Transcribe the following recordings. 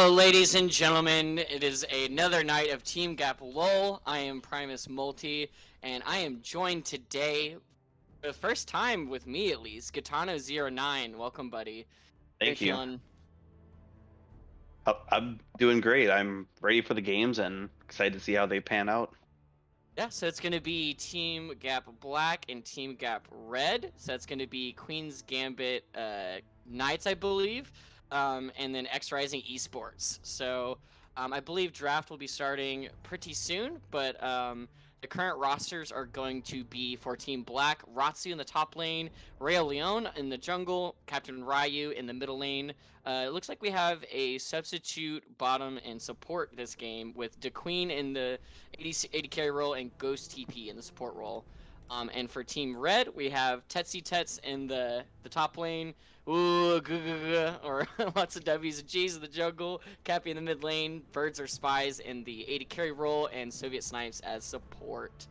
Ladies and gentlemen, it is another night of Team Gap LOL. I am Primus Multi, and I am joined today, for the first time with me at least, Gitano09. Welcome, buddy. How you Thank you. feeling? I'm doing great. I'm ready for the games and excited to see how they pan out. Yeah, so it's going to be Team Gap Black and Team Gap Red. So that's going to be Queen's Gambit Knights, I believe, and then XRising ESports. So I believe draft will be starting pretty soon, but the current rosters are going to be for Team Black, Ratsu in the top lane, Rayo Leon in the jungle, Captain Ryu in the middle lane. It looks like we have a substitute bottom and support this game with DeQueen in the 80 carry role and Ghost TP in the support role. And for Team Red, we have Tetsi Tets in the top lane. Ooh, or lots of W's and G's in the jungle. Cappy in the mid lane. Birds or Spies in the 80 carry role, and Soviet Snipes as support.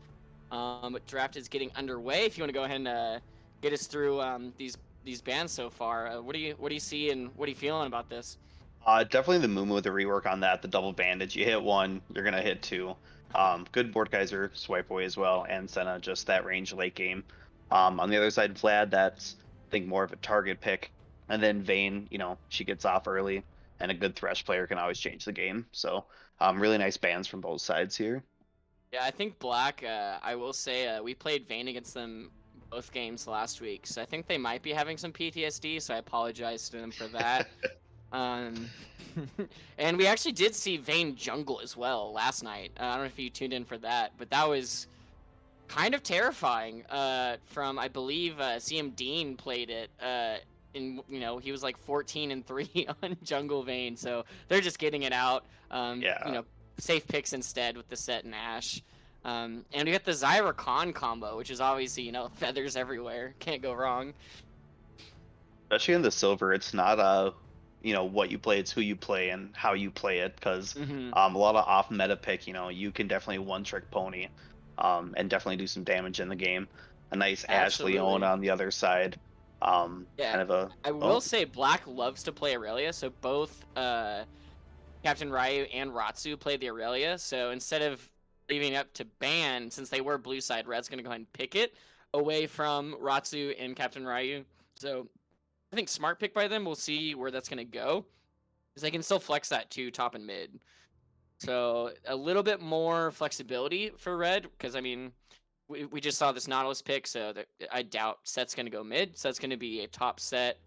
Draft is getting underway. If you want to go ahead and get us through these bans so far, what do you see and what are you feeling about this? Definitely the Mumu with the rework on that, the double bandage. You hit one, you're gonna hit two. Good Mordekaiser swipe away as well, and Senna just that range late game. On the other side, Vlad, that's I think more of a target pick, and then Vayne, she gets off early, and a good Thresh player can always change the game. So, really nice bans from both sides here. Yeah, I think Black, I will say, we played Vayne against them both games last week, so I think they might be having some PTSD, so I apologize to them for that. um, and we actually did see Vayne jungle as well last night. I don't know if you tuned in for that, but that was kind of terrifying. From, I believe, CM Dean played it, and, he was like 14-3 on jungle Vayne, so they're just getting it out. Yeah. Safe picks instead with the Set and Ash. And we got the Zyra Khan combo, which is obviously, feathers everywhere. Can't go wrong. Especially in the silver, it's not what you play, it's who you play and how you play it. Because a lot of off meta pick, you can definitely one trick pony, and definitely do some damage in the game. A nice Ash Leon on the other side. Yeah, Kind of a. I will say Black loves to play Aurelia, so both Captain Ryu and Ratsu play the Aurelia. So instead of leaving it up to ban, since they were blue side, Red's gonna go ahead and pick it away from Ratsu and Captain Ryu. So I think smart pick by them. We'll see where that's gonna go, because they can still flex that to top and mid. So a little bit more flexibility for Red, because I mean, we just saw this Nautilus pick, so I doubt Set's gonna go mid. Set's gonna be a top set,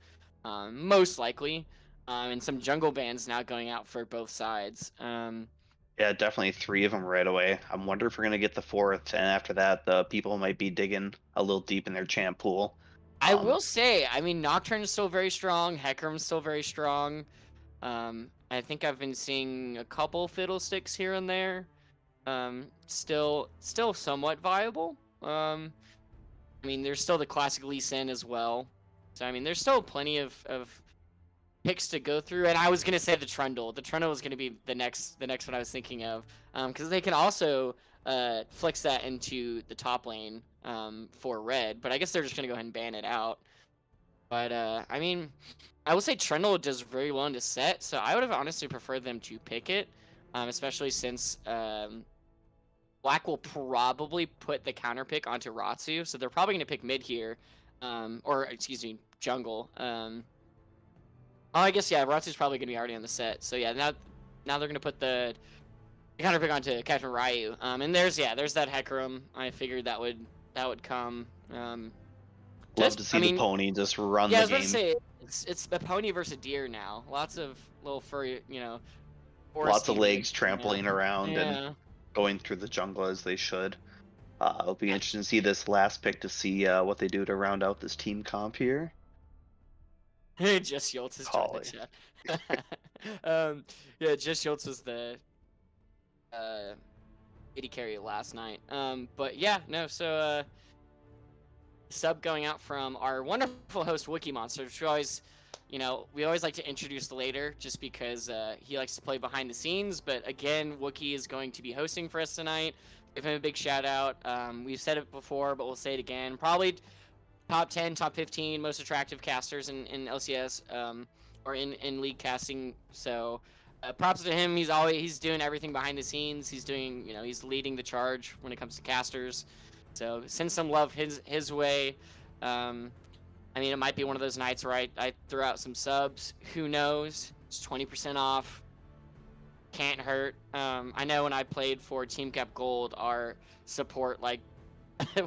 most likely. And some jungle bans now going out for both sides. Yeah, definitely three of them right away. I'm wondering if we're gonna get the fourth, and after that, the people might be digging a little deep in their champ pool. I will say, I mean, Nocturne is still very strong. Hecarim's still very strong. I think I've been seeing a couple Fiddlesticks here and there. Still somewhat viable. I mean, there's still the classic Lee Sin as well. So I mean, there's still plenty of picks to go through, and I was gonna say the Trundle. The Trundle was gonna be the next one I was thinking of, because they can also flex that into the top lane for Red, but I guess they're just gonna go ahead and ban it out. But I mean, I will say Trundle does very well into Set, so I would have honestly preferred them to pick it, especially since Black will probably put the counter pick onto Ratsu, so they're probably gonna pick mid here, or excuse me, jungle. Oh, I guess, yeah, Ratsu's probably going to be already on the set. So, yeah, now they're going to put the counter pick onto Captain Ryu. And there's that Hecarim. I figured that would come. Love to see the pony just run the game. Yeah, I was about to say, it's a pony versus a deer now. Lots of little furry, lots of legs trampling around and going through the jungle as they should. It'll be interesting to see this last pick to see what they do to round out this team comp here. Just Yoltz is joined the chat. Yeah, Just Yoltz was the 80 carry last night. But yeah, no, so sub going out from our wonderful host Wookie Monster, which we always like to introduce later just because he likes to play behind the scenes. But again, Wookie is going to be hosting for us tonight. Give him a big shout out. We've said it before, but we'll say it again. Probably top 10, top 15 most attractive casters in LCS, or in league casting. So Props to him. He's doing everything behind the scenes. He's doing, he's leading the charge when it comes to casters. So send some love his way. I mean, it might be one of those nights where I throw out some subs. Who knows? It's 20% off. Can't hurt. I know when I played for Team Cap Gold, our support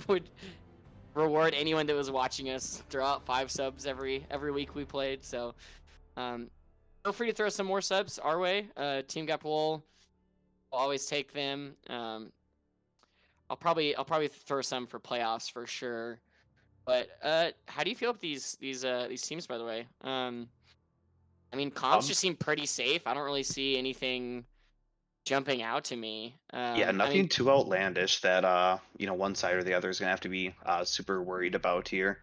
would reward anyone that was watching us. Throw out 5 subs every week we played. So feel free to throw some more subs our way. Team Cap will always take them. I'll probably throw some for playoffs for sure. But how do you feel about these teams, by the way? I mean, comps just seem pretty safe. I don't really see anything jumping out to me. Yeah, I nothing mean, too outlandish that one side or the other is gonna have to be super worried about here.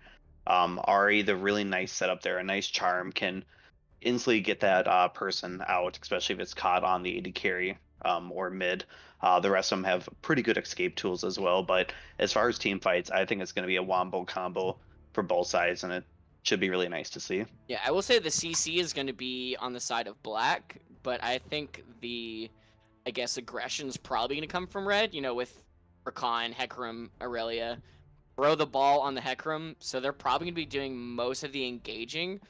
Ari, the really nice setup there, a nice charm can instantly get that person out, especially if it's caught on the AD carry or mid. The rest of them have pretty good escape tools as well. But as far as team fights, I think it's going to be a wombo combo for both sides, and it should be really nice to see. yeah, I will say the CC is going to be on the side of black, but I think I guess, aggression's probably going to come from red, with Rakan, Hecarim, Aurelia. Throw the ball on the Hecarim, so they're probably going to be doing most of the engaging.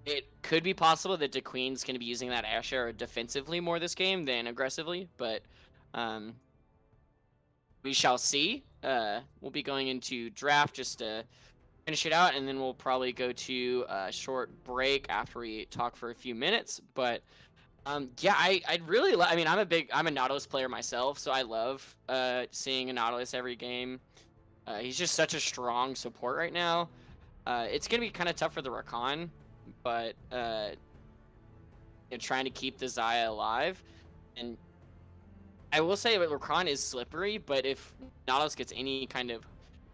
It could be possible that DeQueen's going to be using that Asher defensively more this game than aggressively, but we shall see. We'll be going into draft just to finish it out, and then we'll probably go to a short break after we talk for a few minutes. But yeah, I'd really I mean, I'm a Nautilus player myself, so I love seeing a Nautilus every game. He's just such a strong support right now. It's gonna be kind of tough for the Rakan, but trying to keep the Xayah alive. And I will say that Rakan is slippery, but if Nautilus gets any kind of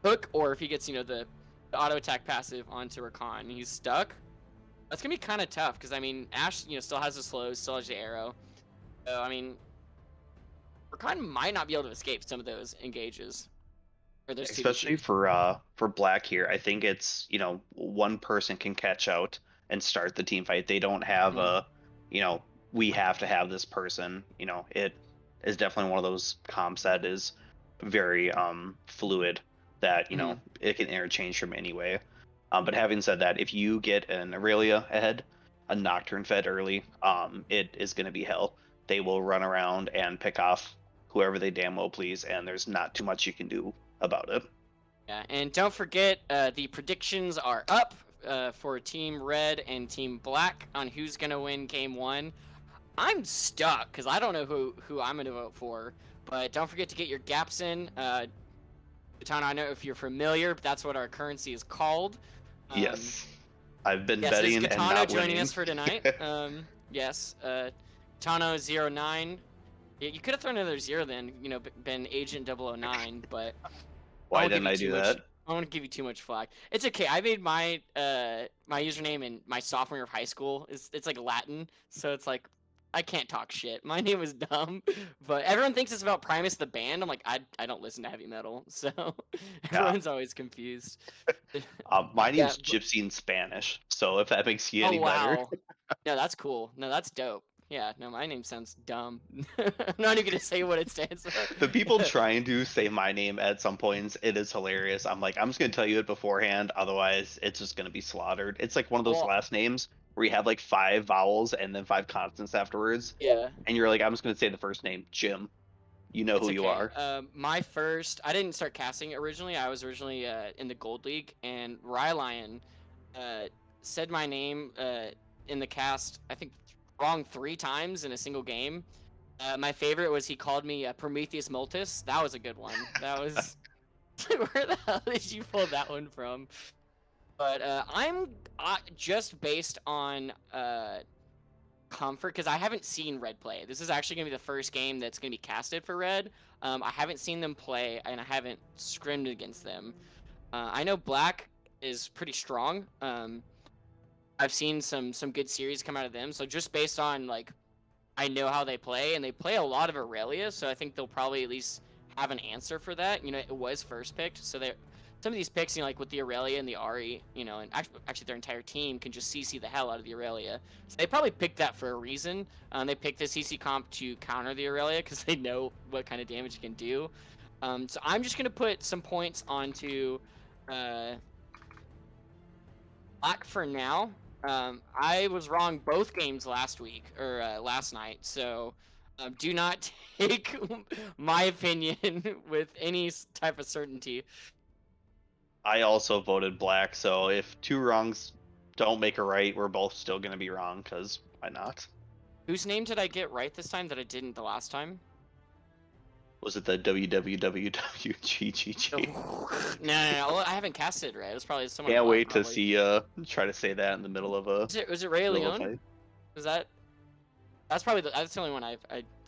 hook, or if he gets the auto attack passive onto Rakan, he's stuck. That's gonna be kind of tough because I mean Ash still has the slows, still has the arrow. So I mean Rakan might not be able to escape some of those engages. Or there's Especially for black here, I think it's one person can catch out and start the team fight. They don't have a we have to have this person. It is definitely one of those comps that is very fluid that it can interchange from anyway. But having said that, if you get an Aurelia ahead, a Nocturne fed early, it is going to be hell. They will run around and pick off whoever they damn well please, and there's not too much you can do about it. Yeah, and don't forget the predictions are up for Team Red and Team Black on who's gonna win Game 1. I'm stuck because I don't know who I'm gonna vote for, but don't forget to get your gaps in. Gitano, I know if you're familiar, but that's what our currency is called. Yes, I've been yes, betting is and Gitano not joining winning. us for tonight? Yes, Gitano09. You could have thrown another 0 then, been Agent 009, but Why didn't I do that? I won't give you too much flack. It's okay. I made my my username in my sophomore year of high school. It's like Latin, so it's like I can't talk shit. My name is dumb, but everyone thinks it's about Primus the band. I'm like, I don't listen to heavy metal, so everyone's always confused. My name's Yeah, Gypsy in Spanish, so if that makes you oh any better. wow. No, that's cool. No, that's dope. Yeah, no, my name sounds dumb. I'm not even gonna say what it stands for. The people trying to say my name at some points, it is hilarious. I'm like, I'm just gonna tell you it beforehand, otherwise it's just gonna be slaughtered. It's like one of those Well, last names where you have like 5 vowels and then 5 consonants afterwards, yeah. and you're like, I'm just gonna say the first name, Jim. You know It's who you okay. are. I didn't start casting originally. I was originally in the Gold League, and Rylion said my name in the cast, I think, wrong 3 times in a single game. My favorite was he called me Prometheus Multus. That was a good one. That was... Where the hell did you pull that one from? But I'm just based on comfort because I haven't seen Red play. This is actually gonna be the first game that's gonna be casted for Red. I haven't seen them play, and I haven't scrimmed against them. I know Black is pretty strong. I've seen some good series come out of them. So just based on I know how they play, and they play a lot of Aurelia, so I think they'll probably at least have an answer for that. It was first picked, so some of these picks, like with the Aurelia and the Ari, and actually their entire team can just CC the hell out of the Aurelia. So they probably picked that for a reason. They picked the CC comp to counter the Aurelia because they know what kind of damage it can do. So I'm just gonna put some points onto Black for now. I was wrong both games last week or last night, so do not take my opinion with any type of certainty. I also voted black, so if two wrongs don't make a right, we're both still going to be wrong, because why not? Whose name did I get right this time that I didn't the last time? Was it the WWWGGG? Oh, no. Well, I haven't casted right. It was probably someone. Can't wait probably. to see try to say that in the middle of a Was it Ray Leon? fight. Was that? That's probably that's the only one I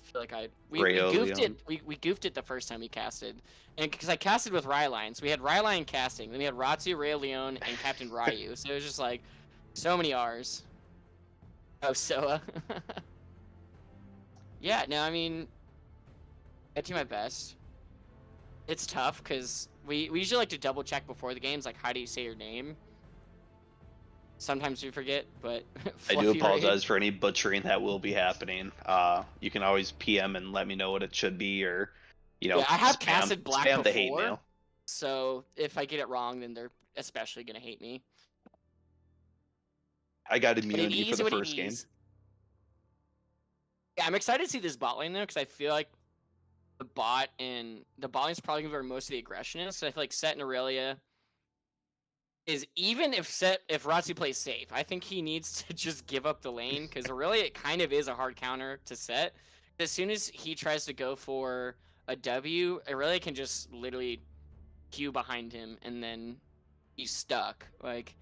feel like we Rayo goofed Leon. it. We goofed it the first time we casted, and because I casted with Ryline, so we had Ryline casting, then we had Ratsu, Ray Leon, and Captain Ryu. So it was just like so many R's. Oh, Soa. Yeah, no, I mean, I do my best. It's tough because we usually like to double check before the games, like how do you say your name? Sometimes we forget, but I do Fluffy apologize Raid. for any butchering that will be happening. You can always PM and let me know what it should be, or Yeah, I have spam casted Black the hate before, mail. so if I get it wrong, then they're especially gonna hate me. I got But it immunity for is the what it first game. is. Yeah, I'm excited to see this bot lane though, because I feel like the bot lane's probably gonna be where most of the aggression is. So I feel like Set and Aurelia is even if Ratsu plays safe, I think he needs to just give up the lane because Aurelia it kind of is a hard counter to Set. As soon as he tries to go for a W, Aurelia can just literally queue behind him and then he's stuck. Like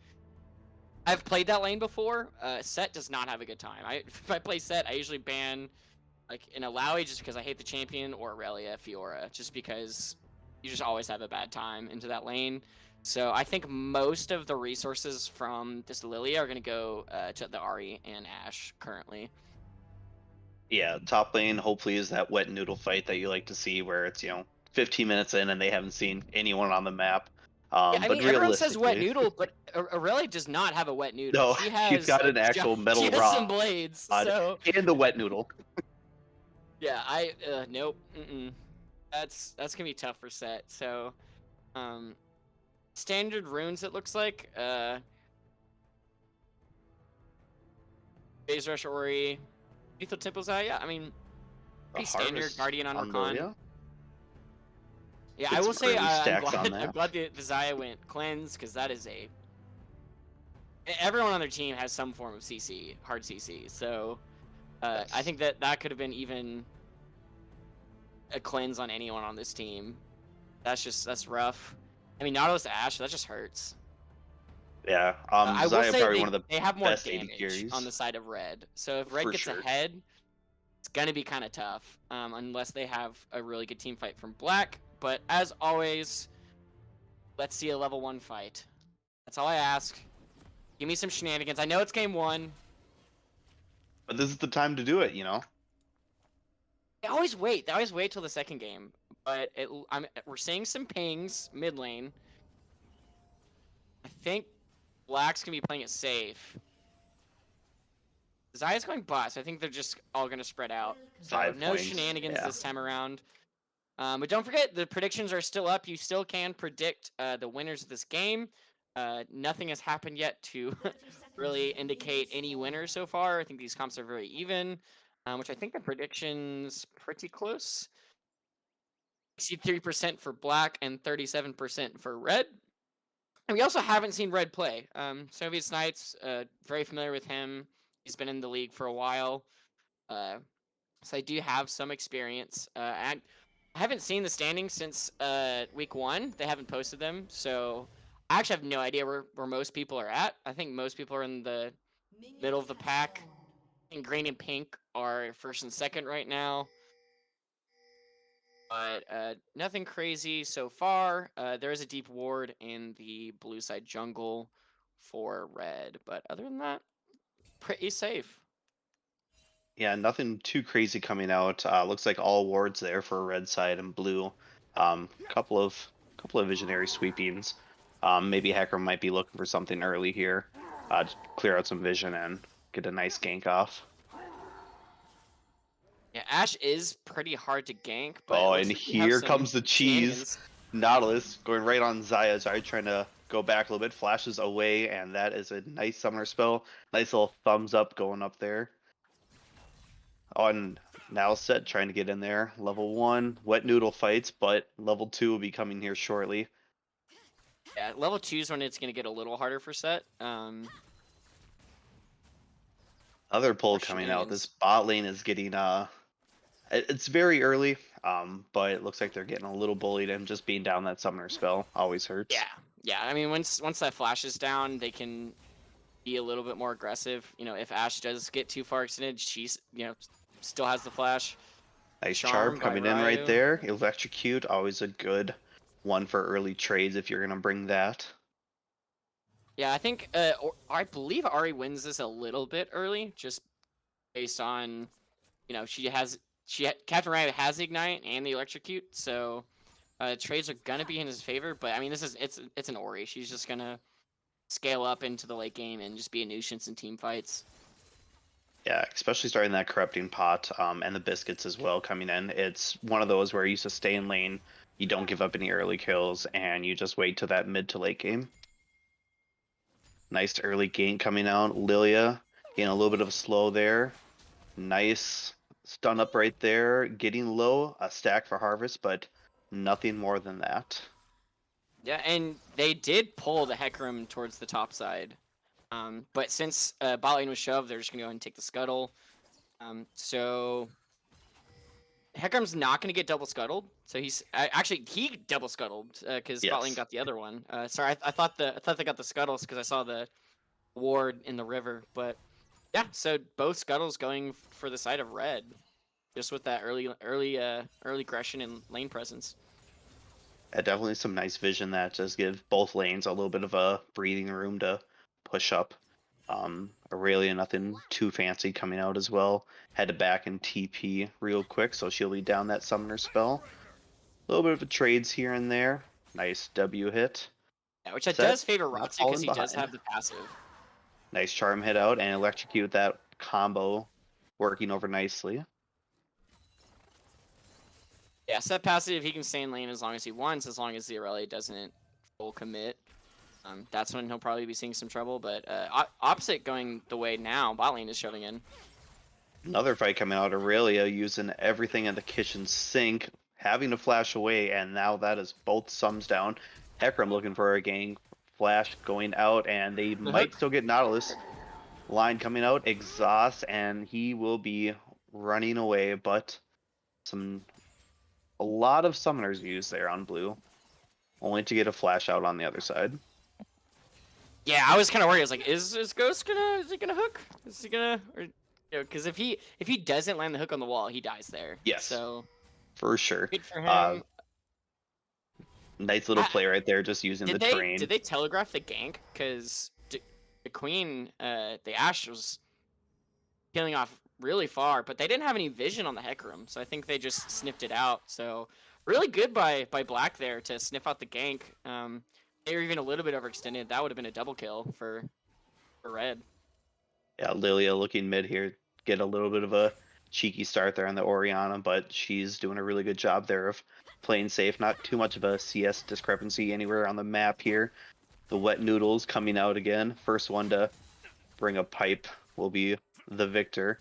I've played that lane before. Set does not have a good time. If I play Set, I usually ban like an Alawi just because I hate the champion, or Aurelia Fiora just because you just always have a bad time into that lane. So I think most of the resources from this Lilia are going to go to the Ari and Ashe currently. Yeah, top lane hopefully is that wet noodle fight that you like to see, where it's 15 minutes in and they haven't seen anyone on the map. Yeah, I But mean, everyone says wet realistically, noodle, but Aurelia does not. Have a wet noodle. no, She she's has got an actual she metal has some rod blades. So and the wet noodle. yeah, nope. That's gonna be tough for Set. So, standard runes it looks like. Phase Rush Ori, Lethal Temple's Eye. Yeah, I mean, pretty standard. Guardian on Rakan. Yeah, Get I will some say early I'm stacks on glad that. the Xayah went cleanse because that is everyone on their team has some form of CC, hard CC. So I think that could have been even a cleanse on anyone on this team. That's rough. I mean, Nautilus Ashe, that just hurts. Yeah, I will Xayah say probably one of the they have more best AD damage carries. on the side of Red. So if Red For gets sure. ahead, it's gonna be kind of tough, unless they have a really good team fight from Black. But as always, let's see a level 1 fight. That's all I ask. Give me some shenanigans. I know it's game 1. But this is the time to do it, They always wait. They always wait till the second game. But we're seeing some pings mid lane. I think Black's gonna be playing it safe. Xayah's going bot, so I think they're just all gonna spread out. So 5 no points. shenanigans Yeah. this time around. But don't forget, the predictions are still up. You still can predict the winners of this game. Nothing has happened yet to really indicate any winners so far. I think these comps are very even, which I think the prediction's pretty close. 63% for Black and 37% for Red. And we also haven't seen Red play. Soviet Snipes, very familiar with him. He's been in the league for a while. So I do have some experience. I haven't seen the standings since week 1. They haven't posted them, so I actually have no idea where most people are at. I think most people are in the middle of the pack. And green and pink are first and second right now. But nothing crazy so far. There is a deep ward in the blue side jungle for red, but other than that, pretty safe. Yeah, nothing too crazy coming out. Looks like all wards there for red side and blue. Couple of visionary sweepings. Maybe Hecarim might be looking for something early here, to clear out some vision and get a nice gank off. Yeah, Ashe is pretty hard to gank, but it Oh, looks and like we have here some comes the cheese. shenanigans. Nautilus going right on Zaya. Zaya trying to go back a little bit, flashes away, and that is a nice summoner spell. Nice little thumbs up going up there. Oh, and now set trying to get in there. Level 1, wet noodle fights, but level 2 will be coming here shortly. Yeah, level 2 is when it's going to get a little harder for set. Other pull More coming out. This shenanigans. bot lane is getting it's very early, but it looks like they're getting a little bullied, and just being down that summoner spell always hurts. Yeah, yeah. I mean, once that flash is down, they can be a little bit more aggressive. You know, if Ashe does get too far extended, she's still has the flash. Nice charm Charm by coming in right Ryu. there. Electrocute, always a good one for early trades if you're gonna bring that. Yeah, I think I believe Ari wins this a little bit early, just based on Captain Ryu has Ignite and the Electrocute, so trades are gonna be in his favor. But I mean, it's an Ori. She's just gonna scale up into the late game and just be a nuisance in team fights. Yeah, especially starting that corrupting pot, and the biscuits as well coming in. It's one of those where you sustain lane, you don't give up any early kills, and you just wait till that mid to late game. Nice early gank coming out. Lilia getting a little bit of a slow there. Nice stun up right there. Getting low, a stack for harvest, but nothing more than that. Yeah, and they did pull the Hecarim towards the top side. But since bot lane was shoved, they're just gonna go ahead and take the scuttle. So Hecarim's not gonna get double scuttled. So actually he double scuttled because bot lane Yes. got the other one. Sorry, I thought they got the scuttles because I saw the ward in the river. But yeah, so both scuttles going for the side of red, just with that early aggression and lane presence. Definitely some nice vision that just give both lanes a little bit of a breathing room to push up. Aurelia, nothing too fancy coming out as well. Had to back and TP real quick, so she'll be down that summoner spell. A little bit of a trades here and there. Nice W hit. Yeah, which does Set, favor not Roxy because falling he does behind. have the passive. Nice charm hit out and electrocute that combo working over nicely. Yeah, set passive, he can stay in lane as long as he wants, as long as the Aurelia doesn't full commit. That's when he'll probably be seeing some trouble, but opposite going the way now, bot lane is shoving in. Another fight coming out. Aurelia using everything in the kitchen sink, having to flash away, and now that is both sums down. Hecarim looking for a gang flash going out, and they might still get Nautilus. Line coming out, exhaust, and he will be running away, but a lot of summoners used there on blue, only to get a flash out on the other side. Yeah, I was kind of worried. I was like, is Ghost is he gonna hook? Is he gonna, or because if he doesn't land the hook on the wall, he dies there. Yes, So for sure. good for him. Nice little play right there, just using the terrain. Did they telegraph the gank? Because the Queen, the Ashe was peeling off really far, but they didn't have any vision on the Hecarim, so I think they just sniffed it out. So really good by Black there to sniff out the gank. They were even a little bit overextended. That would have been a double kill for red. Yeah, Lilia looking mid here, get a little bit of a cheeky start there on the Oriana, but she's doing a really good job there of playing safe. Not too much of a CS discrepancy anywhere on the map here. The wet noodles coming out again. First one to bring a pipe will be the victor.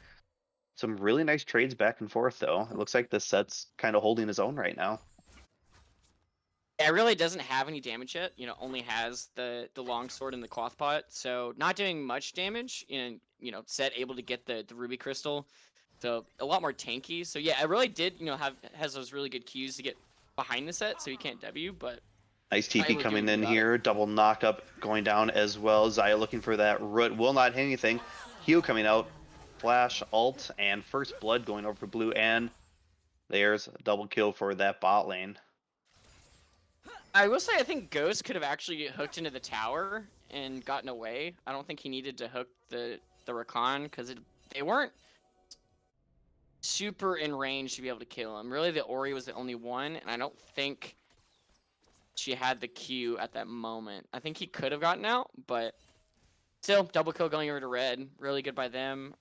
Some really nice trades back and forth though. It looks like the set's kind of holding his own right now. Yeah, it really doesn't have any damage yet. You know, only has the long sword and the cloth pot, so not doing much damage. And set able to get the ruby crystal, so a lot more tanky. So yeah, it really did has those really good cues to get behind the set, so you can't W. But Nice not TP able to do coming anything in about it. here. Double knockup going down as well. Zaya looking for that root. Will not hit anything. Heal coming out. Flash, ult, and first blood going over for blue. And there's a double kill for that bot lane. I will say I think Ghost could have actually hooked into the tower and gotten away. I don't think he needed to hook the Rakan because they weren't super in range to be able to kill him. Really, the Ori was the only one, and I don't think she had the Q at that moment. I think he could have gotten out, but still, double kill going over to red. Really good by them.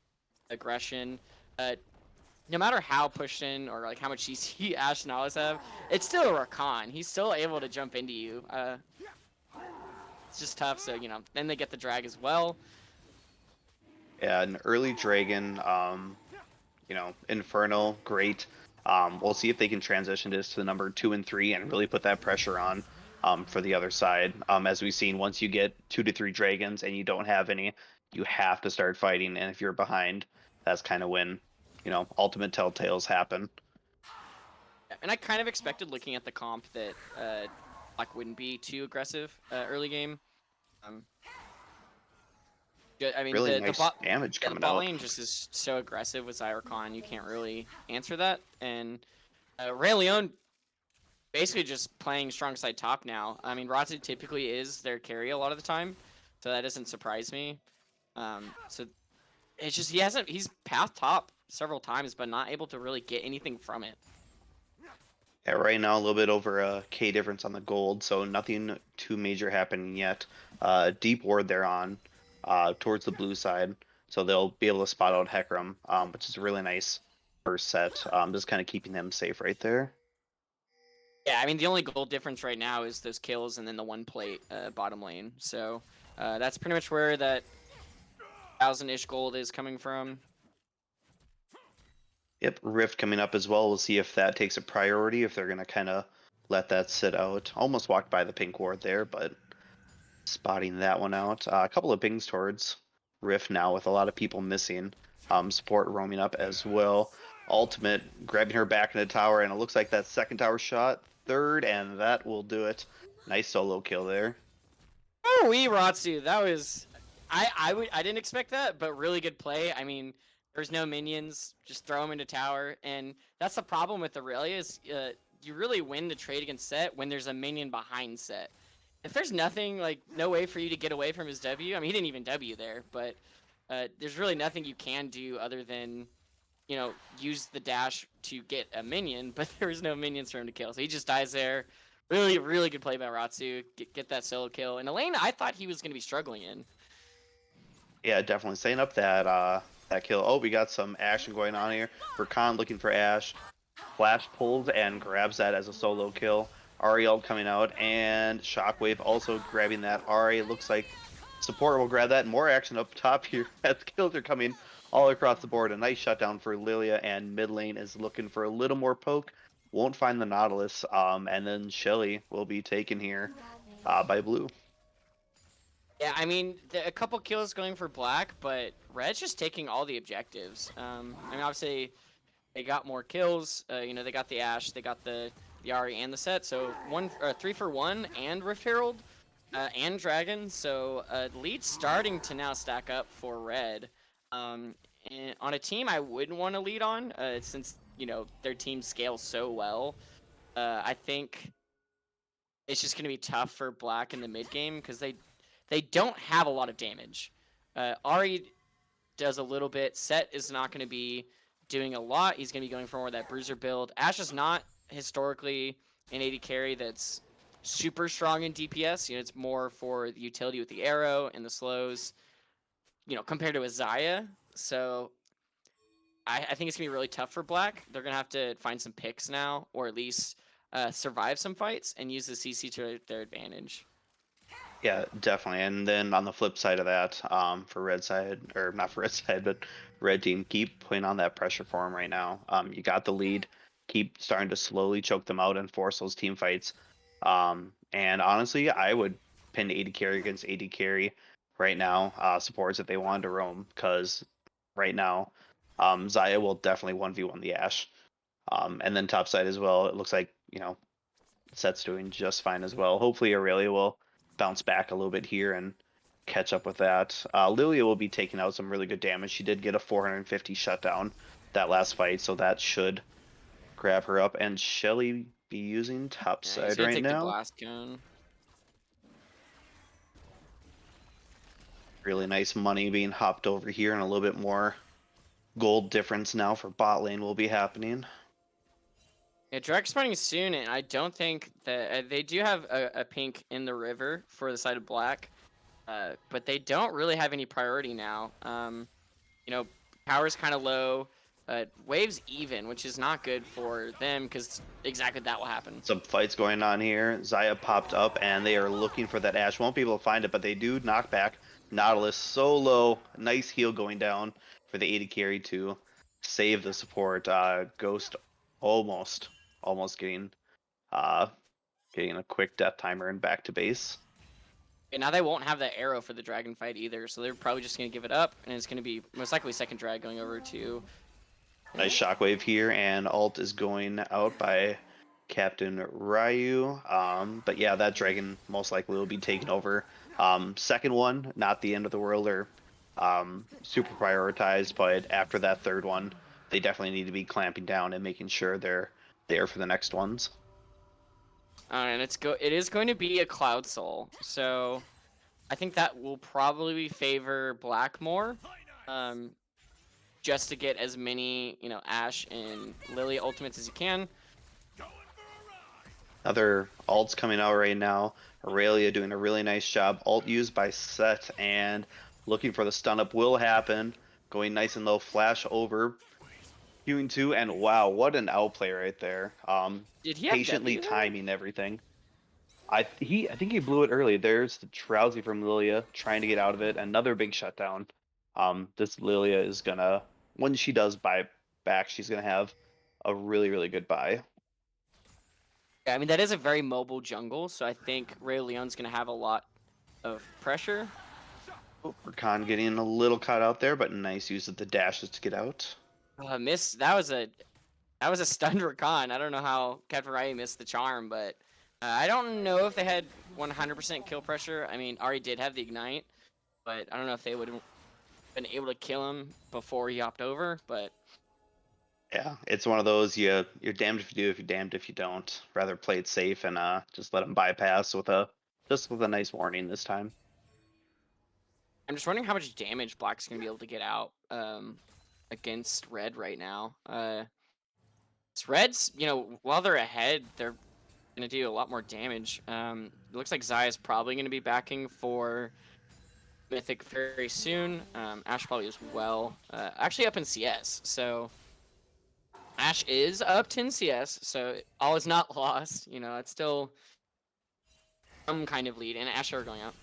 Aggression. No matter how pushed in or like how much CC Ash and Alice have, it's still a Rakan. He's still able to jump into you. It's just tough. So then they get the drag as well. Yeah, an early dragon, Infernal, great. We'll see if they can transition this to the number 2 and 3 and really put that pressure on for the other side. As we've seen, once you get 2 to 3 dragons and you don't have any, you have to start fighting. And if you're behind, that's kind of when, ultimate telltales happen. And I kind of expected, looking at the comp, that Black wouldn't be too aggressive early game. I mean, Really the nice bot damage yeah, the coming bot out. lane just is so aggressive with Zyrocon, you can't really answer that. And Ray Leon basically just playing strong side top now. I mean, Ratsu typically is their carry a lot of the time, so that doesn't surprise me. So it's just he's path top several times, but not able to really get anything from it. Yeah, right now a little bit over a K difference on the gold, so nothing too major happening yet. Deep ward they're on towards the blue side, so they'll be able to spot out Hecarim, which is a really nice first set. Just kind of keeping them safe right there. Yeah, I mean, the only gold difference right now is those kills and then the one plate bottom lane. So that's pretty much where that 1,000-ish gold is coming from. Yep, Rift coming up as well. We'll see if that takes a priority, if they're going to kind of let that sit out. Almost walked by the pink ward there, but spotting that one out. A couple of pings towards Rift now with a lot of people missing. Support roaming up as well. Ultimate grabbing her back in the tower, and it looks like that second tower shot. Third, and that will do it. Nice solo kill there. Oh, Ratsu, that was I didn't expect that, but really good play. I mean, there's no minions, just throw them into tower, and that's the problem with Aurelia is you really win the trade against Set when there's a minion behind Set. If there's nothing, like no way for you to get away from his W, I mean he didn't even W there, but there's really nothing you can do other than use the dash to get a minion, but there was no minions for him to kill, so he just dies there. Really, really good play by Ratsu. Get that solo kill. In a lane I thought he was going to be struggling in. Yeah, definitely setting up that kill. Oh, we got some action going on here. Rakan looking for Ash. Flash pulls and grabs that as a solo kill. Ariel coming out, and Shockwave also grabbing that. Ari looks like support will grab that. More action up top here as kills are coming all across the board. A nice shutdown for Lilia, and mid lane is looking for a little more poke. Won't find the Nautilus, and then Shelly will be taken here by Blue. Yeah, I mean, a couple kills going for Black, but Red's just taking all the objectives. I mean, obviously, they got more kills. They got the Ashe, they got the Ahri, and the Set. So 3 for 1 and Rift Herald and Dragon. So lead's starting to now stack up for Red. And on a team I wouldn't want to lead on, since their team scales so well. I think it's just going to be tough for Black in the mid game because they don't have a lot of damage. Ahri does a little bit. Set is not going to be doing a lot. He's going to be going for more of that bruiser build. Ashe is not historically an AD carry that's super strong in DPS. It's more for the utility with the arrow and the slows, compared to a Xayah. So I think it's going to be really tough for Black. They're going to have to find some picks now, or at least survive some fights and use the CC to their advantage. Yeah, definitely. And then on the flip side of that, for red side, or not for red side, but red team, keep putting on that pressure for them right now. You got the lead, keep starting to slowly choke them out and force those team fights. And honestly, I would pin AD carry against AD carry right now, supports if they wanted to roam, because right now, Xayah will definitely 1v1 the Ashe. And then top side as well, it looks like, Set's doing just fine as well. Hopefully Aurelia will bounce back a little bit here and catch up with that. Lilia will be taking out some really good damage. She did get a 450 shutdown that last fight, so that should grab her up. And Shelly be using top Yeah, he's side going to right take the now. blast cone. Really nice money being hopped over here, and a little bit more gold difference now for bot lane will be happening. Yeah, Drake's spawning soon, and I don't think that they do have a pink in the river for the side of black, but they don't really have any priority now. You know, power's kind of low, wave's even, which is not good for them because exactly that will happen. Some fights going on here. Zaya popped up, and they are looking for that Ash. Won't be able to find it, but they do knock back Nautilus so low. Nice heal going down for the AD carry to save the support. Ghost almost uh, getting a quick death timer and back to base. And now they won't have that arrow for the dragon fight either, so they're probably just going to give it up, and it's going to be most likely second drag going over to. Nice shockwave here, and ult is going out by Captain Ryu. But yeah, that dragon most likely will be taken over. Second one, not the end of the world or super prioritized, but after that third one, they definitely need to be clamping down and making sure they're there for the next ones. And it is going to be a Cloud Soul, so I think that will probably favor Black more, just to get as many Ashe and Lily ultimates as you can. Other ults coming out right now. Aurelia doing a really nice job. Ult used by Set and looking for the stun up will happen. Going nice and low, flash over. Hewing 2, and wow, what an outplay right there. Did he have Patiently W there? timing everything. I think he blew it early. There's the Drowsy from Lilia trying to get out of it. Another big shutdown. This Lilia is gonna, when she does buy back, she's gonna have a really good buy. Yeah, I mean that is a very mobile jungle, so I think Ray Leon's gonna have a lot of pressure. Oh, Rakan getting a little caught out there, but nice use of the dashes to get out. Miss that was a stunned Rakan. I don't know how Captain Ryu missed the charm, but I don't know if they had 100% kill pressure. I mean, Ari did have the ignite, but I don't know if they would have been able to kill him before he hopped over. But Yeah, it's one of those you're damned if you do, if you're damned if you don't. Rather play it safe and just let them bypass with a nice warning this time. I'm just wondering how much damage Black's gonna be able to get out against Red right now. Reds, while they're ahead, they're gonna do a lot more damage. It looks like Zaya's probably gonna be backing for Mythic very soon. Ash probably as well. Actually up in CS, so Ash is up 10 CS, so all is not lost. It's still some kind of lead, and Ash are going out.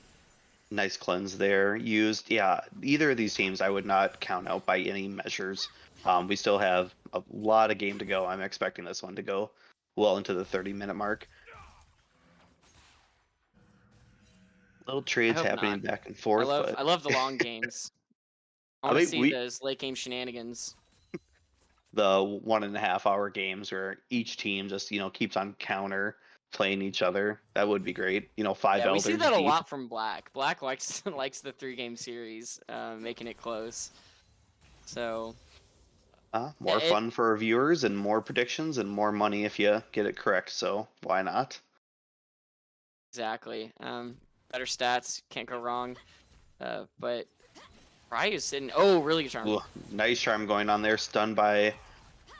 Nice cleanse there used. Yeah, either of these teams I would not count out by any measures. We still have a lot of game to go. I'm expecting this one to go well into the 30-minute mark. Little I trades hope happening not. back and I forth, love but I love the long games. I I want to mean see those late game shenanigans. the 1.5 hour games where each team just keeps on counter playing each other. That would be great. Five Yeah, we see elders that a deep. lot from Black. Black likes likes the 3-game series, making it close. So More it fun for our viewers and more predictions and more money if you get it correct. So why not? exactly. Better stats, can't go wrong. But Ryu's sitting. Oh, really good charm. Ooh, nice charm going on there. Stunned by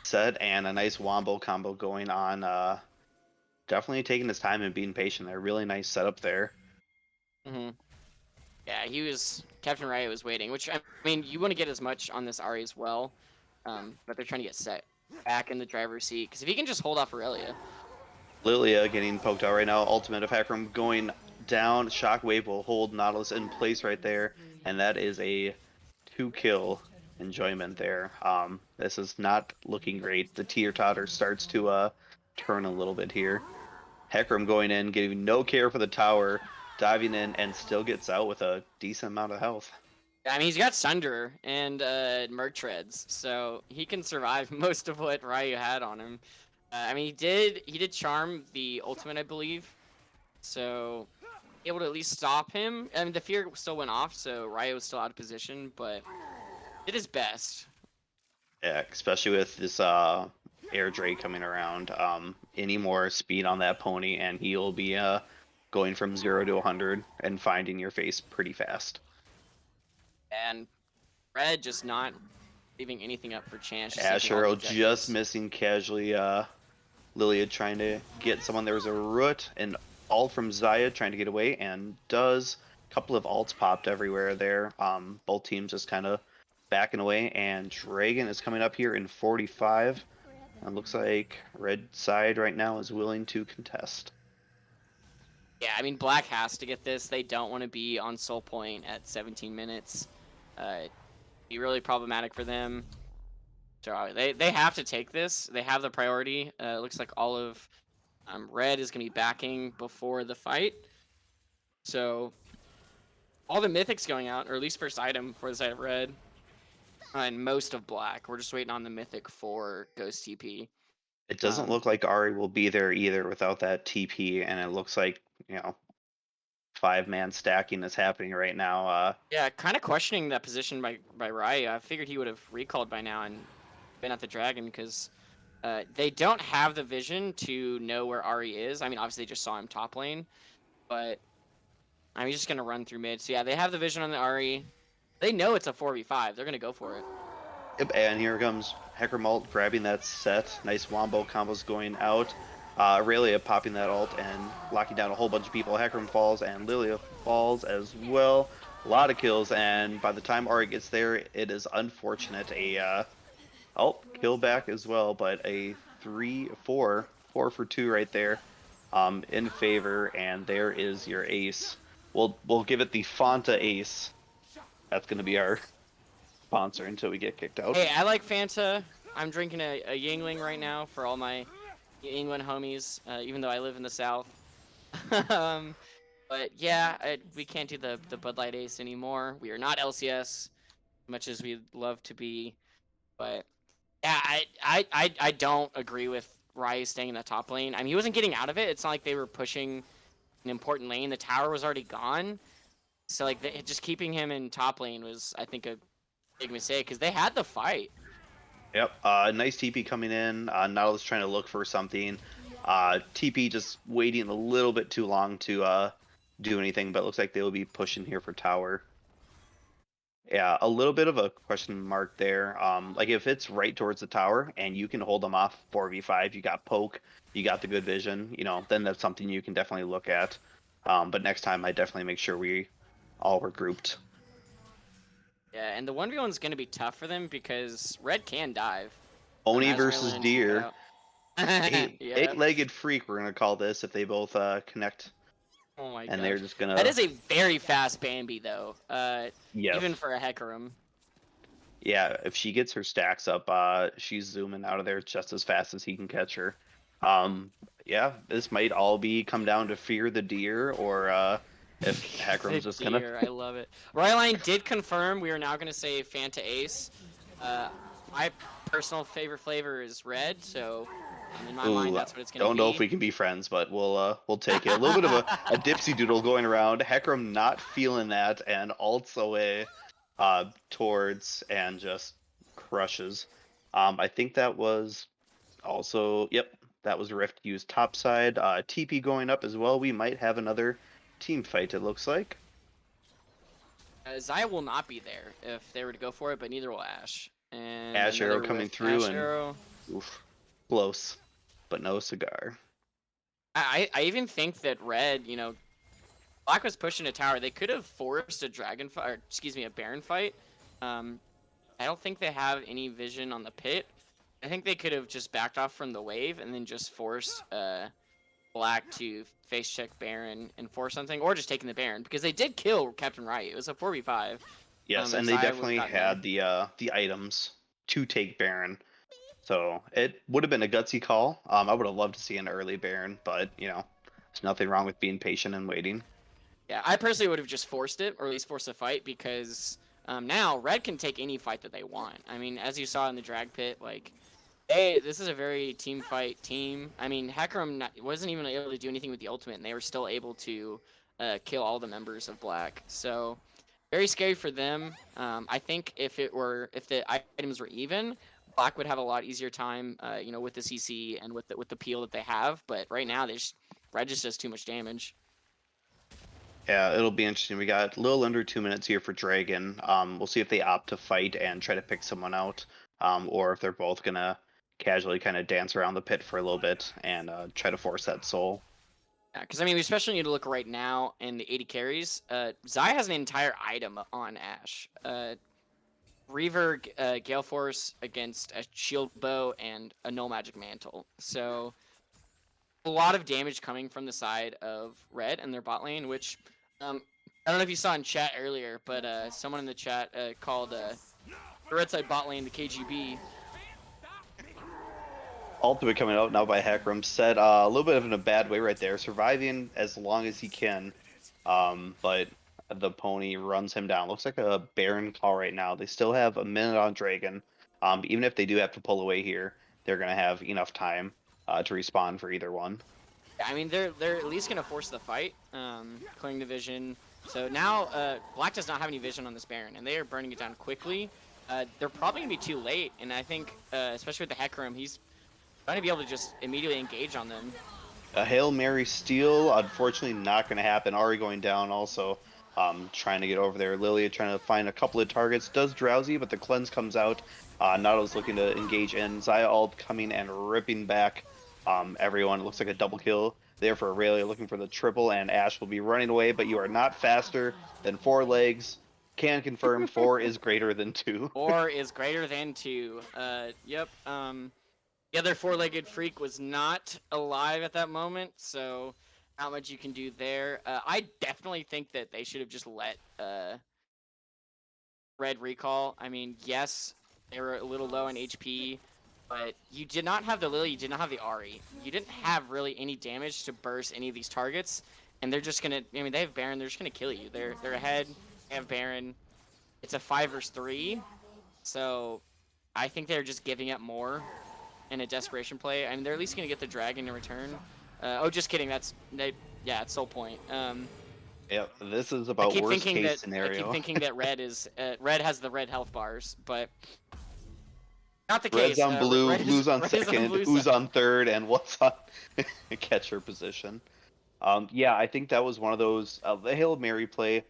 Set and a nice wombo combo going on. Definitely taking his time and being patient there. Really nice setup there. hmm Yeah, Captain Ryu was waiting, which I mean, you want to get as much on this Ari as well, but they're trying to get Set back in the driver's seat because if he can just hold off Aurelia. Lilia getting poked out right now. Ultimate of Hecarim going down. Shockwave will hold Nautilus in place right there. And that is a 2-kill enjoyment there. This is not looking great. The teeter-totter starts to turn a little bit here. Hecarim going in, giving no care for the tower, diving in, and still gets out with a decent amount of health. I mean, he's got Sunder and Merc Treads, so he can survive most of what Ryu had on him. I mean, he did charm the ultimate, I believe, so able to at least stop him. I mean, the fear still went off, so Ryu was still out of position, but did his best. Yeah, especially with this air Drake coming around. Any more speed on that pony, and he'll be going from 0 to 100 and finding your face pretty fast. And Red just not leaving anything up for chance. Just taking all Asher the just objectives. missing casually Lilia trying to get someone. There was a root and ult from Zaya trying to get away, and does a couple of ults popped everywhere there. Both teams just kind of backing away, and Dragon is coming up here in 45. And looks like red side right now is willing to contest. Yeah, I mean, Black has to get this. They don't want to be on Soul Point at 17 minutes. Be really problematic for them. So they have to take this. They have the priority. It looks like all of red is going to be backing before the fight. So all the mythics going out, or at least first item for the side of red, and most of black. We're just waiting on the mythic for Ghost TP. It doesn't look like Ari will be there either without that TP, and it looks like, 5-man stacking is happening right now. Yeah, kind of questioning that position by Rai. I figured he would have recalled by now and been at the dragon because they don't have the vision to know where Ari is. I mean, obviously they just saw him top lane, but I'm just gonna run through mid. So yeah, they have the vision on the Ari. They know it's a 4v5. They're gonna go for it. Yep, and here comes Hecarimalt grabbing that set. Nice wombo combos going out. Aurelia popping that ult and locking down a whole bunch of people. Hecarim falls and Lilia falls as well. A lot of kills, and by the time Ari gets there, it is unfortunate. Kill back as well, but a 4 for 2 right there, in favor, and there is your ace. We'll give it the Fanta ace. That's gonna be our sponsor until we get kicked out. Hey, I like Fanta. I'm drinking a Yingling right now for all my England homies, even though I live in the South. But yeah, we can't do the Bud Light Ace anymore. We are not LCS, much as we'd love to be. But yeah, I don't agree with Rai staying in the top lane. I mean, he wasn't getting out of it. It's not like they were pushing an important lane. The tower was already gone. So like just keeping him in top lane was, I think, a big mistake because they had the fight. Yep. Nice TP coming in. Nautilus trying to look for something. TP just waiting a little bit too long to do anything, but it looks like they'll be pushing here for tower. Yeah, a little bit of a question mark there. Like if it's right towards the tower and you can hold them off 4v5, you got poke, you got the good vision, then that's something you can definitely look at. But next time I definitely make sure we all were grouped. Yeah, and the 1v1 is going to be tough for them because red can dive. Oni versus Deer. Yeah. Eight-legged freak, we're gonna call this if they both connect. Oh my god. And they're just gonna. That is a very fast Bambi though. Yes. Even for a Hecarim. Yeah, if she gets her stacks up, she's zooming out of there just as fast as he can catch her. Yeah, this might all come down to Fear the Deer, or if Hecarim's just gonna. I love it. Ryline did confirm we are now gonna say Fanta Ace. My personal favorite flavor is red, so in my mind that's what it's gonna be. Don't know if we can be friends, but we'll take it. A little bit of a dipsy doodle going around. Hecarim not feeling that and ults away towards and just crushes. I think that was also, yep, that was Rift used topside. TP going up as well. We might have another team fight, it looks like. Zaya will not be there if they were to go for it, but neither will Ashe. And Ashe arrow coming through Ashe arrow. Oof, close, but no cigar. I even think that red, Black was pushing a tower. They could have forced a dragon fight, or excuse me, a Baron fight. I don't think they have any vision on the pit. I think they could have just backed off from the wave and then just forced Black to face check Baron and force something, or just taking the Baron because they did kill Captain Right. It was a 4v5. Yes, and they definitely had the items to take Baron. So it would have been a gutsy call. I would have loved to see an early Baron, but there's nothing wrong with being patient and waiting. Yeah, I personally would have just forced it, or at least forced a fight, because now red can take any fight that they want. I mean, as you saw in the drag pit, like, hey, this is a very team fight team. I mean, Hecarim wasn't even able to do anything with the ultimate, and they were still able to kill all the members of Black. So very scary for them. I think if the items were even, Black would have a lot easier time, with the CC and with the peel that they have. But right now, red just does too much damage. Yeah, it'll be interesting. We got a little under 2 minutes here for Dragon. We'll see if they opt to fight and try to pick someone out, or if they're both gonna casually kind of dance around the pit for a little bit and try to force that soul. Yeah, because I mean, we especially need to look right now in the 80 carries. Zai has an entire item on Ashe. Reaver, Gale Force against a Shield Bow and a No Magic Mantle. So a lot of damage coming from the side of Red and their bot lane, which I don't know if you saw in chat earlier, but someone in the chat called the red side bot lane the KGB. Ultimate coming out now by Hecarim said a little bit of in a bad way right there, surviving as long as he can, but the pony runs him down. Looks like a Baron call right now. They still have a minute on Dragon. Even if they do have to pull away here, they're gonna have enough time to respawn for either one. I mean, they're at least gonna force the fight, clearing the vision. So now Black does not have any vision on this Baron, and they are burning it down quickly. They're probably gonna be too late, and I think especially with the Hecarim, he's going to be able to just immediately engage on them. A Hail Mary steal, unfortunately not going to happen. Ari going down also, trying to get over there. Lilia trying to find a couple of targets. Does Drowsy, but the cleanse comes out. Nado's looking to engage in. Xayah ult coming and ripping back everyone. It looks like a double kill there for Aurelia, looking for the triple, and Ashe will be running away, but you are not faster than 4 legs. Can confirm 4 is greater than 2. 4 is greater than 2. Yep. The other 4-legged freak was not alive at that moment, so not much you can do there. I definitely think that they should have just let Red recall. I mean, yes, they were a little low in HP, but you did not have the Lily, you did not have the Ahri. You didn't have really any damage to burst any of these targets, and they're just gonna, I mean, they have Baron, they're just gonna kill you. They're ahead, they have Baron. It's a 5 versus 3, so I think they're just giving up more in a desperation play. I mean, they're at least gonna get the dragon in return. Oh, just kidding. Yeah, it's Soul Point. Yep, this is about worst case scenario. I keep thinking that Red is Red has the red health bars, but not the case. Red's on blue, blue's on second, who's on third, and what's on catcher position. Yeah, I think that was one of those the Hail Mary play.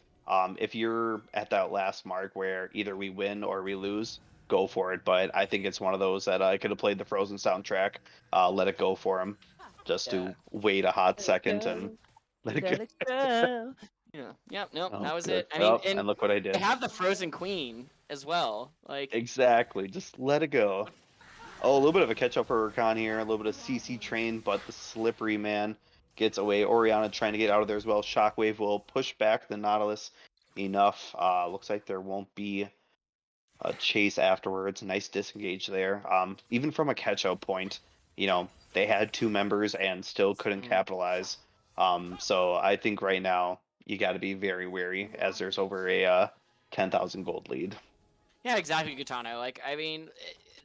If you're at that last mark where either we win or we lose, go for it. But I think it's one of those that I could have played the Frozen soundtrack, let it go for him, just to wait a hot second and let it go. Yeah. Yep. Nope. Oh, that was good. it. I mean, and look what I did. They have the Frozen Queen as well. Like exactly, just let it go. Oh, a little bit of a catch up for Rakan here, a little bit of CC train, but the slippery man gets away. Orianna trying to get out of there as well. Shockwave will push back the Nautilus enough. Looks like there won't be a chase afterwards. Nice disengage there. Even from a catch up point, they had 2 members and still couldn't capitalize. So I think right now you got to be very wary as there's over a 10,000 gold lead. yeah, exactly, Gitano. Like, I mean,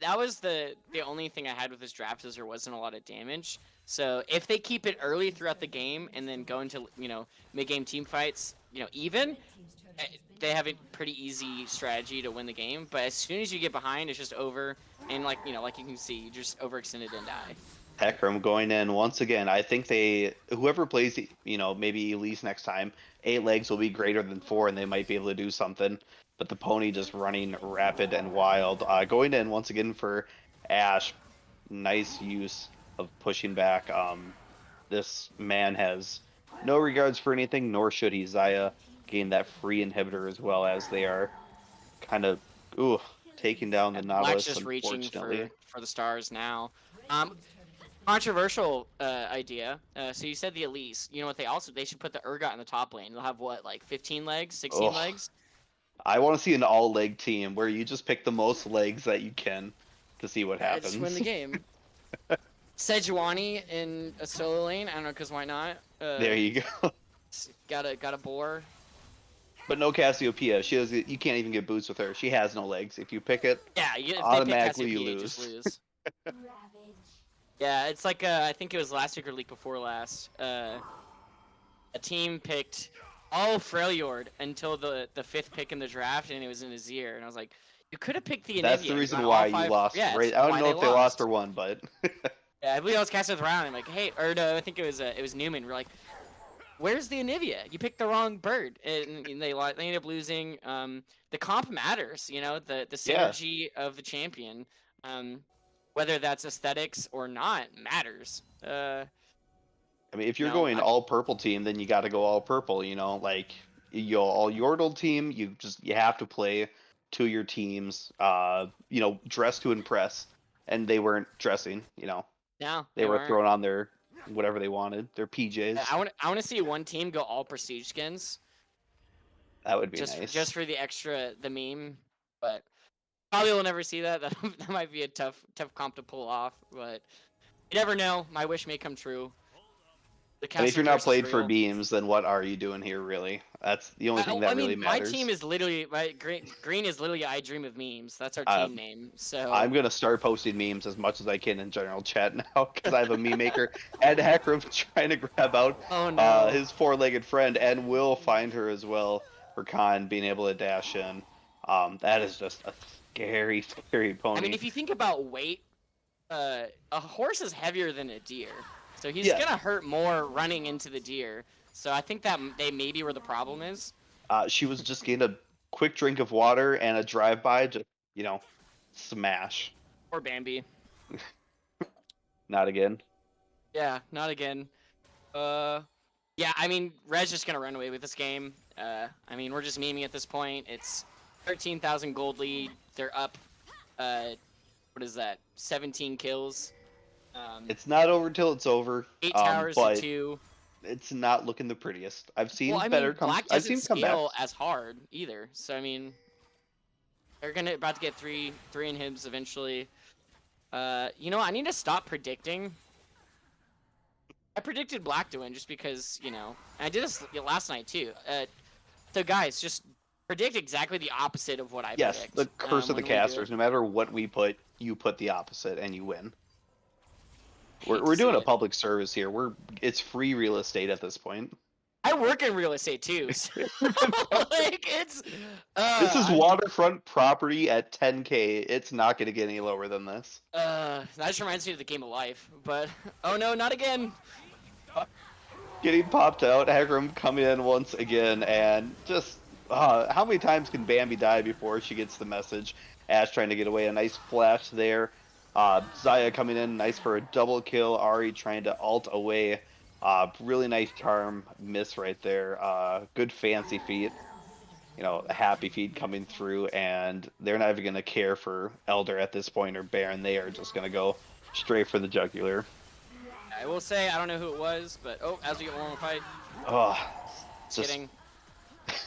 that was the only thing I had with this draft is there wasn't a lot of damage. So if they keep it early throughout the game and then go into mid-game team fights, even, they have a pretty easy strategy to win the game. But as soon as you get behind, it's just over. And like you can see, you just overextended and die. Hecarim going in once again. I think whoever plays, maybe Elise next time, 8 legs will be greater than 4, and they might be able to do something. But the pony just running rapid and wild. Going in once again for Ashe. Nice use of pushing back. This man has no regards for anything, nor should he. Xayah gain that free inhibitor as well, as they are kind of taking down the Nautilus. Black's just reaching for the stars now. Controversial idea. So you said the Elise. You know what? They should put the Urgot in the top lane. They'll have what, like 15 legs, 16 legs? I want to see an all-leg team where you just pick the most legs that you can to see what happens. Just win the game. Sejuani in a solo lane. I don't know, because why not? There you go. Got a boar. But no Cassiopeia. You can't even get boots with her. She has no legs. If you pick it, yeah, if automatically they pick you just lose. Yeah, it's like I think it was last week or week before last. A team picked all Freljord until the 5th pick in the draft, and it was in Azir, and I was like, you could have picked the Anivia. That's the reason why you lost. Yeah, right? I don't know if they lost or won, but yeah, I believe I was casting with Ryan. I'm like, hey, or no, I think it was Newman. We're like, where's the Anivia? You picked the wrong bird, and they ended up losing. The comp matters, the synergy of the champion. whether that's aesthetics or not matters. I mean, if you're No, going all purple team, then you got to go all purple. Like all Yordle team, you have to play to your teams. Dress to impress, and they weren't dressing. no, They they were weren't. throwing on their whatever they wanted, their PJs. I want to see one team go all prestige skins, That would be just nice. for the meme, but probably will never see that. That might be a tough comp to pull off, but you never know. My wish may come true. The I mean, if casting you're not curse is played for real. beams, then what are you doing here, really? That's the only thing I that really mean, my team matters. is literally green is literally I dream of memes. That's our Uh, team name. So I'm gonna start posting memes as much as I can in general chat now because I have a meme maker and Hackram trying to grab out oh no. his four-legged friend and will find her as well for Khan being able to dash in. That is just a scary, scary I mean, pony. if you think about weight, a horse is heavier than a deer, so he's Yeah, gonna hurt more running into the deer. So I think that they may be where the problem is. she was just getting a quick drink of water and a drive-by, just you know, smash. Or Bambi. Not again. Yeah, not again. Yeah, I mean, Red's just gonna run away with this game. I mean, we're just memeing at this point. It's 13,000 gold lead. They're up. What is that? 17 kills. It's not over till it's over. 8 towers to But 2. it's not looking the prettiest. Well, I mean, Black I've doesn't seen scale comebacks. as hard either. So I mean, they're about to get three inhibs eventually. I need to stop predicting. I predicted Black to win just because, I did this last night too. So guys, just predict exactly the opposite of what I Yes, predict. the curse of the When we do it. casters. No matter what we put, you put the opposite and you win. Hate to We're see doing a it. public service here. It's free real estate at this point. I work in real estate too. So like it's This is I'm waterfront property at 10K. It's not going to get any lower than this. that just reminds me of the game of life. But oh no, not again. Getting popped out. Hagram coming in once again, and just how many times can Bambi die before she gets the message? Ash trying to get away. A nice flash there. Zaya coming in, nice for a double kill. Ari trying to ult away. Really nice charm miss right there. Good fancy feat. A happy feed coming through, and they're not even going to care for Elder at this point or Baron. They are just going to go straight for the jugular. I will say I don't know who it was, but as we get one more fight. Oh, Just kidding.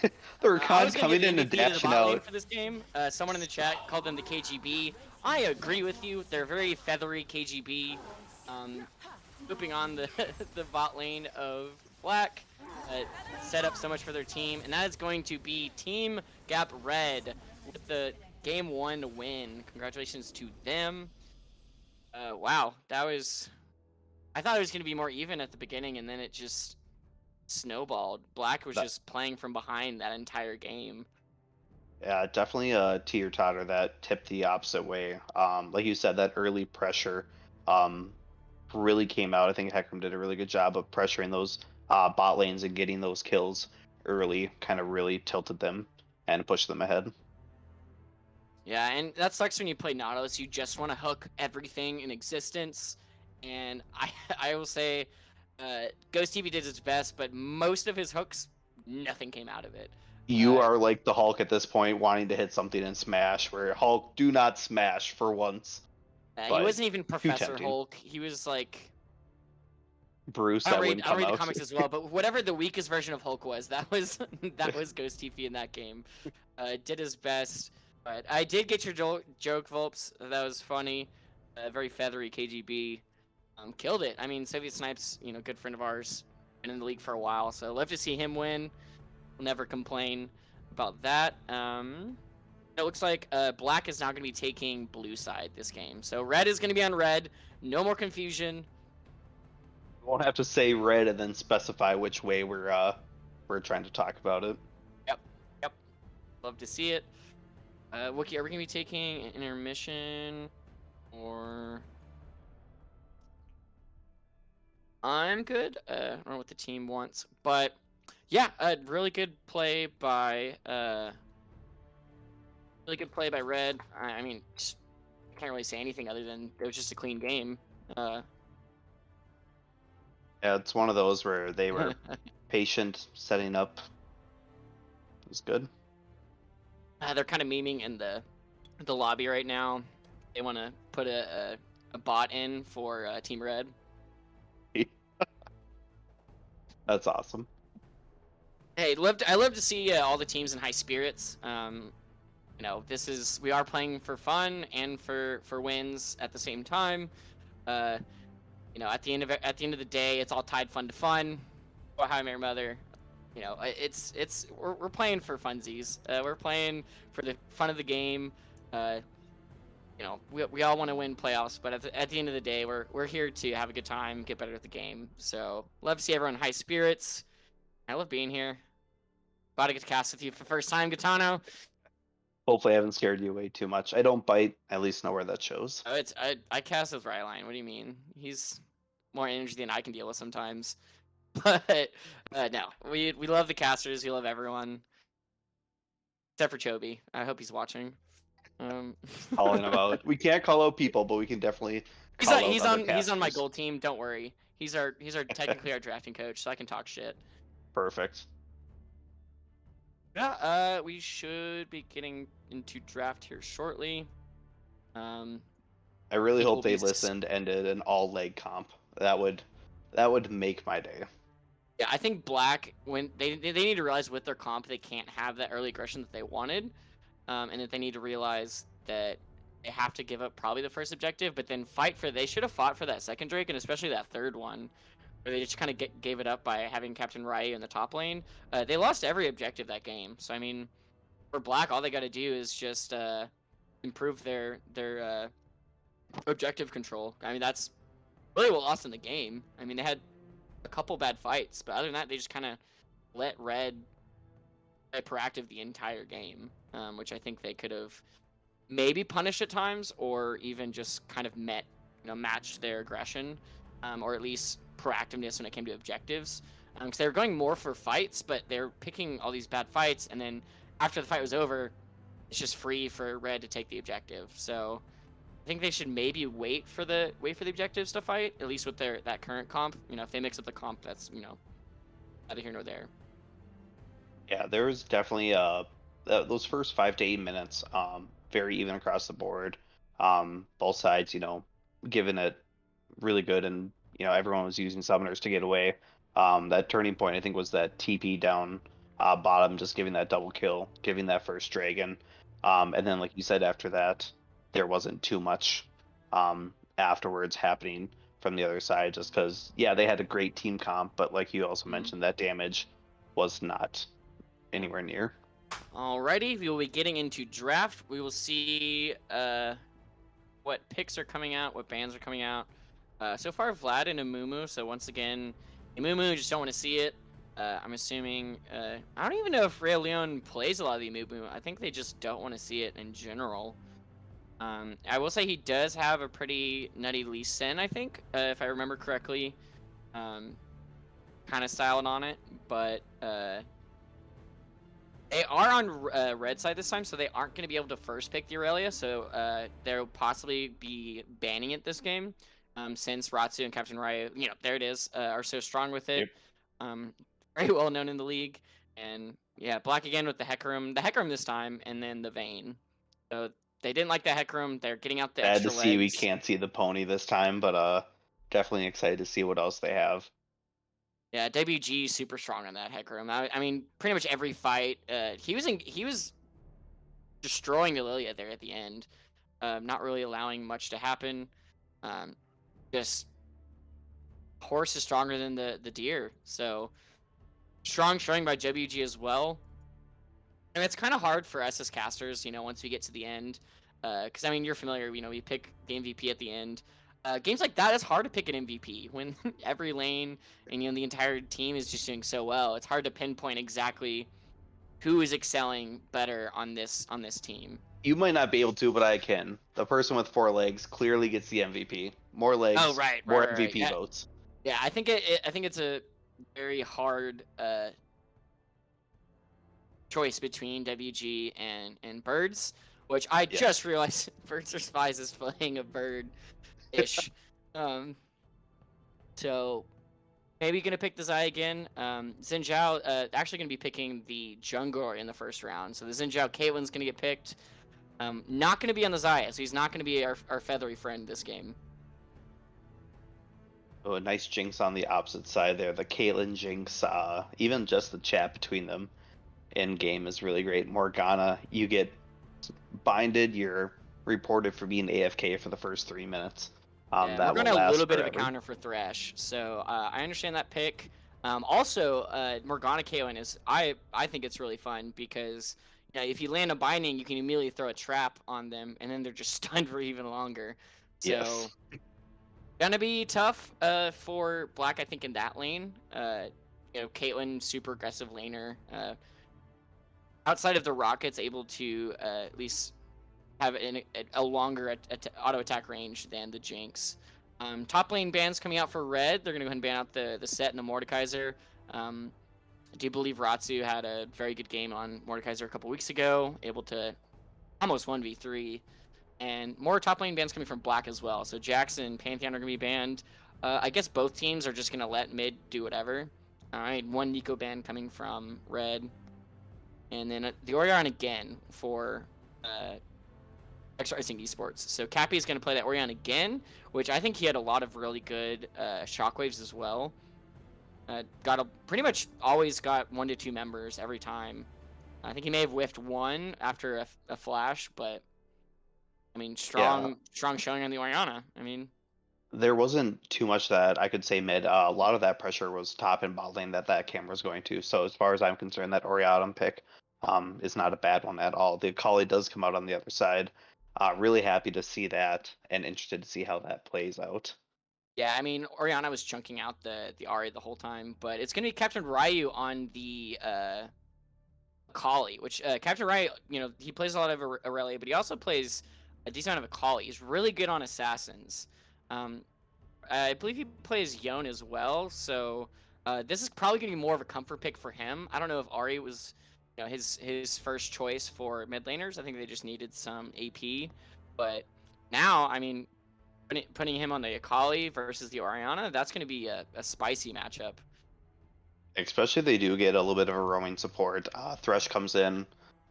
the I Rakan was gonna coming give in the and MVP to the dashing bot lane out. for this game. Someone in the chat called them the KGB. I agree with you. They're very feathery KGB. Looping on the the bot lane of Black. Set up so much for their team, and that is going to be Team Gap Red with the game 1 win. Congratulations to them. Wow, that was. I thought it was going to be more even at the beginning, and then it just snowballed. Black was just playing from behind that entire game. Yeah, definitely a teeter totter that tipped the opposite way. Like you said, that early pressure really came out. I think Hecarim did a really good job of pressuring those bot lanes and getting those kills early. Kind of really tilted them and pushed them ahead. Yeah, and that sucks when you play Nautilus. You just want to hook everything in existence. And I will say, Ghost TV did its best, but most of his hooks, nothing came out of it. You are like the Hulk at this point, wanting to hit something and smash, where Hulk, do not smash for once. He wasn't even Professor tempting. Hulk. He was like Bruce. I wouldn't come read the out. comics as well, but whatever the weakest version of Hulk was, that was Ghost TV in that game. Did his best, but I did get your joke, Volps. That was funny. Very feathery KGB. Killed it. I mean, Soviet Snipes, good friend of ours, been in the league for a while, so love to see him win. We'll never complain about that. It looks like Black is now going to be taking blue side this game. So Red is going to be on Red. No more confusion. We won't have to say red and then specify which way we're trying to talk about it. Yep. Love to see it. Wookie, are we going to be taking an intermission or? I'm good. I don't know what the team wants, but yeah, really good play by Red. I mean, can't really say anything other than it was just a clean game. Yeah, it's one of those where they were patient setting up. It was good. They're kind of memeing in the lobby right now. They want to put a bot in for Team Red. That's awesome. Hey, I love to see all the teams in high spirits. You know, we are playing for fun and for wins at the same time. Uh, you know, at the end of the day, it's all tied fun to fun. Or How I Met Your Mother. You know, we're playing for funsies. We're playing for the fun of the game. You know, we all want to win playoffs, but at the end of the day, we're here to have a good time, get better at the game. So love to see everyone in high spirits. I love being here. About to get to cast with you for the first time, Gitano. Hopefully, I haven't scared you away too much. I don't bite. I at least know where that shows. Oh, I cast with Ryline. What do you mean? He's more energy than I can deal with sometimes. But no, we love the casters. We love everyone except for Chobi. I hope he's watching. Um, Calling them out. We can't call out people, but we can definitely call out other he's on my casters. gold team. Don't worry. He's our technically our drafting coach, so I can talk shit. Perfect. Yeah. We should be getting into draft here shortly. I really think hope we'll they be listened and did an all leg comp. That would make my day. Yeah, I think Black when they need to realize with their comp they can't have that early aggression that they wanted, and that they need to realize that they have to give up probably the first objective, but then they should have fought for that second Drake and especially that third one, where they just kind of gave it up by having Captain Ryu in the top lane. They lost every objective that game, so I mean, for Black all they got to do is just improve their objective control. I mean that's really what lost in the game. I mean they had a couple bad fights, but other than that, they just kind of let Red play proactive the entire game, which I think they could have maybe punished at times, or even just kind of matched their aggression, or at least proactiveness when it came to objectives. Because they were going more for fights, but they're picking all these bad fights, and then after the fight was over, it's just free for Red to take the objective. So I think they should maybe wait for the objectives to fight, at least with that current comp. You know, if they mix up the comp, that's neither here nor there. Yeah, there was definitely those first 5 to 8 minutes, very even across the board. Both sides, giving it really good, and everyone was using summoners to get away. That turning point, I think, was that TP down bottom, just giving that double kill, giving that first dragon, and then like you said, after that, there wasn't too much afterwards happening from the other side, just because they had a great team comp, but like you also mentioned, that damage was not anywhere near. Alrighty, we will be getting into draft. We will see what picks are coming out, what bans are coming out. So far, Vlad and Amumu. So once again, Amumu just don't want to see it. I'm assuming. I don't even know if Ray Leon plays a lot of the Amumu. I think they just don't want to see it in general. I will say he does have a pretty nutty Lee Sin, I think, if I remember correctly. Kind of styling on it, but they are on red side this time, so they aren't going to be able to first pick the Aurelia, so they'll possibly be banning it this game, since Ratsu and Captain Ryu, there it is, are so strong with it. Yep. Very well known in the league, and yeah, Black again with the Hecarim this time, and then the Vayne. So they didn't like the Hecarim. They're getting out the Bad extra to see we legs. can't see the pony this time, but definitely excited to see what else they have. Yeah, WG super strong on that Hecarim. I mean, pretty much every fight, he was destroying Lilia there at the end, not really allowing much to happen. Just horse is stronger than the deer, so strong showing by WG as well. And it's kind of hard for us as casters, once we get to the end, because I mean you're familiar. We pick the MVP at the end. Games like that, it's hard to pick an MVP when every lane and the entire team is just doing so well. It's hard to pinpoint exactly who is excelling better on this team. You might not be able to, but I can. The person with 4 legs clearly gets the MVP. More legs, Oh right. more Right. MVP Yeah, votes. yeah. I think I think it's a very hard choice between WG and Birds. which I Yeah. just realized Birds or Spies is playing a bird-ish. um, so maybe gonna pick the Zai again. Xin Zhao actually gonna be picking the jungler in the first round. So the Xin Zhao Caitlyn's gonna get picked. Not gonna be on the Zaya, so he's not gonna be our feathery friend this game. Oh, a nice Jinx on the opposite side there. The Caitlyn Jinx, even just the chat between them in game is really great. Morgana, you get binded, you're reported for being AFK for the first 3 minutes. Yeah, we're That will gonna a little last bit of a forever. counter for Thresh, so I understand that pick. Also, Morgana Kaelin is I think it's really fun because if you land a binding, you can immediately throw a trap on them, and then they're just stunned for even longer. Yes. So gonna be tough for Black, I think, in that lane. Caitlyn, super aggressive laner. Outside of the Rockets, able to at least have a longer auto attack range than the Jinx. Top lane bans coming out for Red. They're gonna go ahead and ban out the Set and the Mordekaiser. Um, I do believe Ratsu had a very good game on Mordekaiser a couple weeks ago, able to almost 1v3. And more top lane bans coming from Black as well. So Jackson and Pantheon are gonna be banned. I guess both teams are just gonna let mid do whatever. All right, one Nico ban coming from Red, and then the Orion again for XRising ESports. So Cappy is going to play that Orion again, which I think he had a lot of really good shockwaves as well. Pretty much always got 1 to 2 members every time. I think he may have whiffed one after a flash, but I mean, Yeah. strong showing on the Oriana. I mean, There wasn't too much that I could say mid. A lot of that pressure was top and bot lane that camera was going to. So as far as I'm concerned, that Orion pick is not a bad one at all. The Akali does come out on the other side. Really happy to see that and interested to see how that plays out. yeah, I mean, Oriana was chunking out the Ari the whole time, but it's going to be Captain Ryu on the Akali, which Captain Ryu, he plays a lot of Aurelia, but he also plays a decent amount of Akali. He's really good on assassins. Um, I believe he plays Yone as well, so this is probably going to be more of a comfort pick for him. I don't know if Ari was, his first choice for mid laners. I think they just needed some AP, but now, I mean, putting him on the Akali versus the Oriana, that's going to be a spicy matchup. Especially if they do get a little bit of a roaming support. Thresh comes in,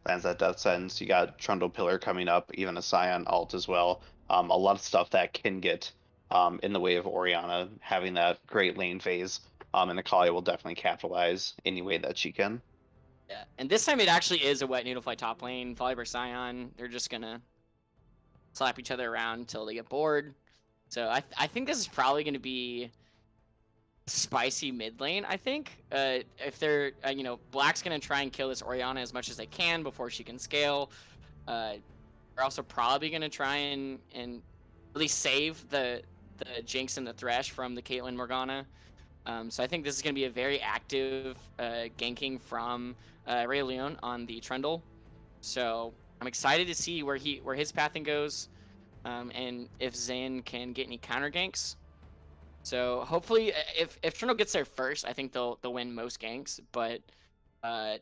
lands that death sentence. You got Trundle Pillar coming up, even a Scion alt as well. A lot of stuff that can get in the way of Oriana having that great lane phase. And Akali will definitely capitalize any way that she can. Yeah, and this time it actually is a wet noodle fight top lane. Volibear Scion, they're just gonna slap each other around until they get bored. So I think this is probably gonna be spicy mid lane. I think if they're Black's gonna try and kill this Oriana as much as they can before she can scale. They're also probably gonna try and at least save the Jinx and the Thresh from the Caitlyn Morgana. So I think this is going to be a very active ganking from Ray Leon on the Trundle. So I'm excited to see where his pathing goes, and if Zane can get any counter ganks. So hopefully, if Trundle gets there first, I think they'll win most ganks. But I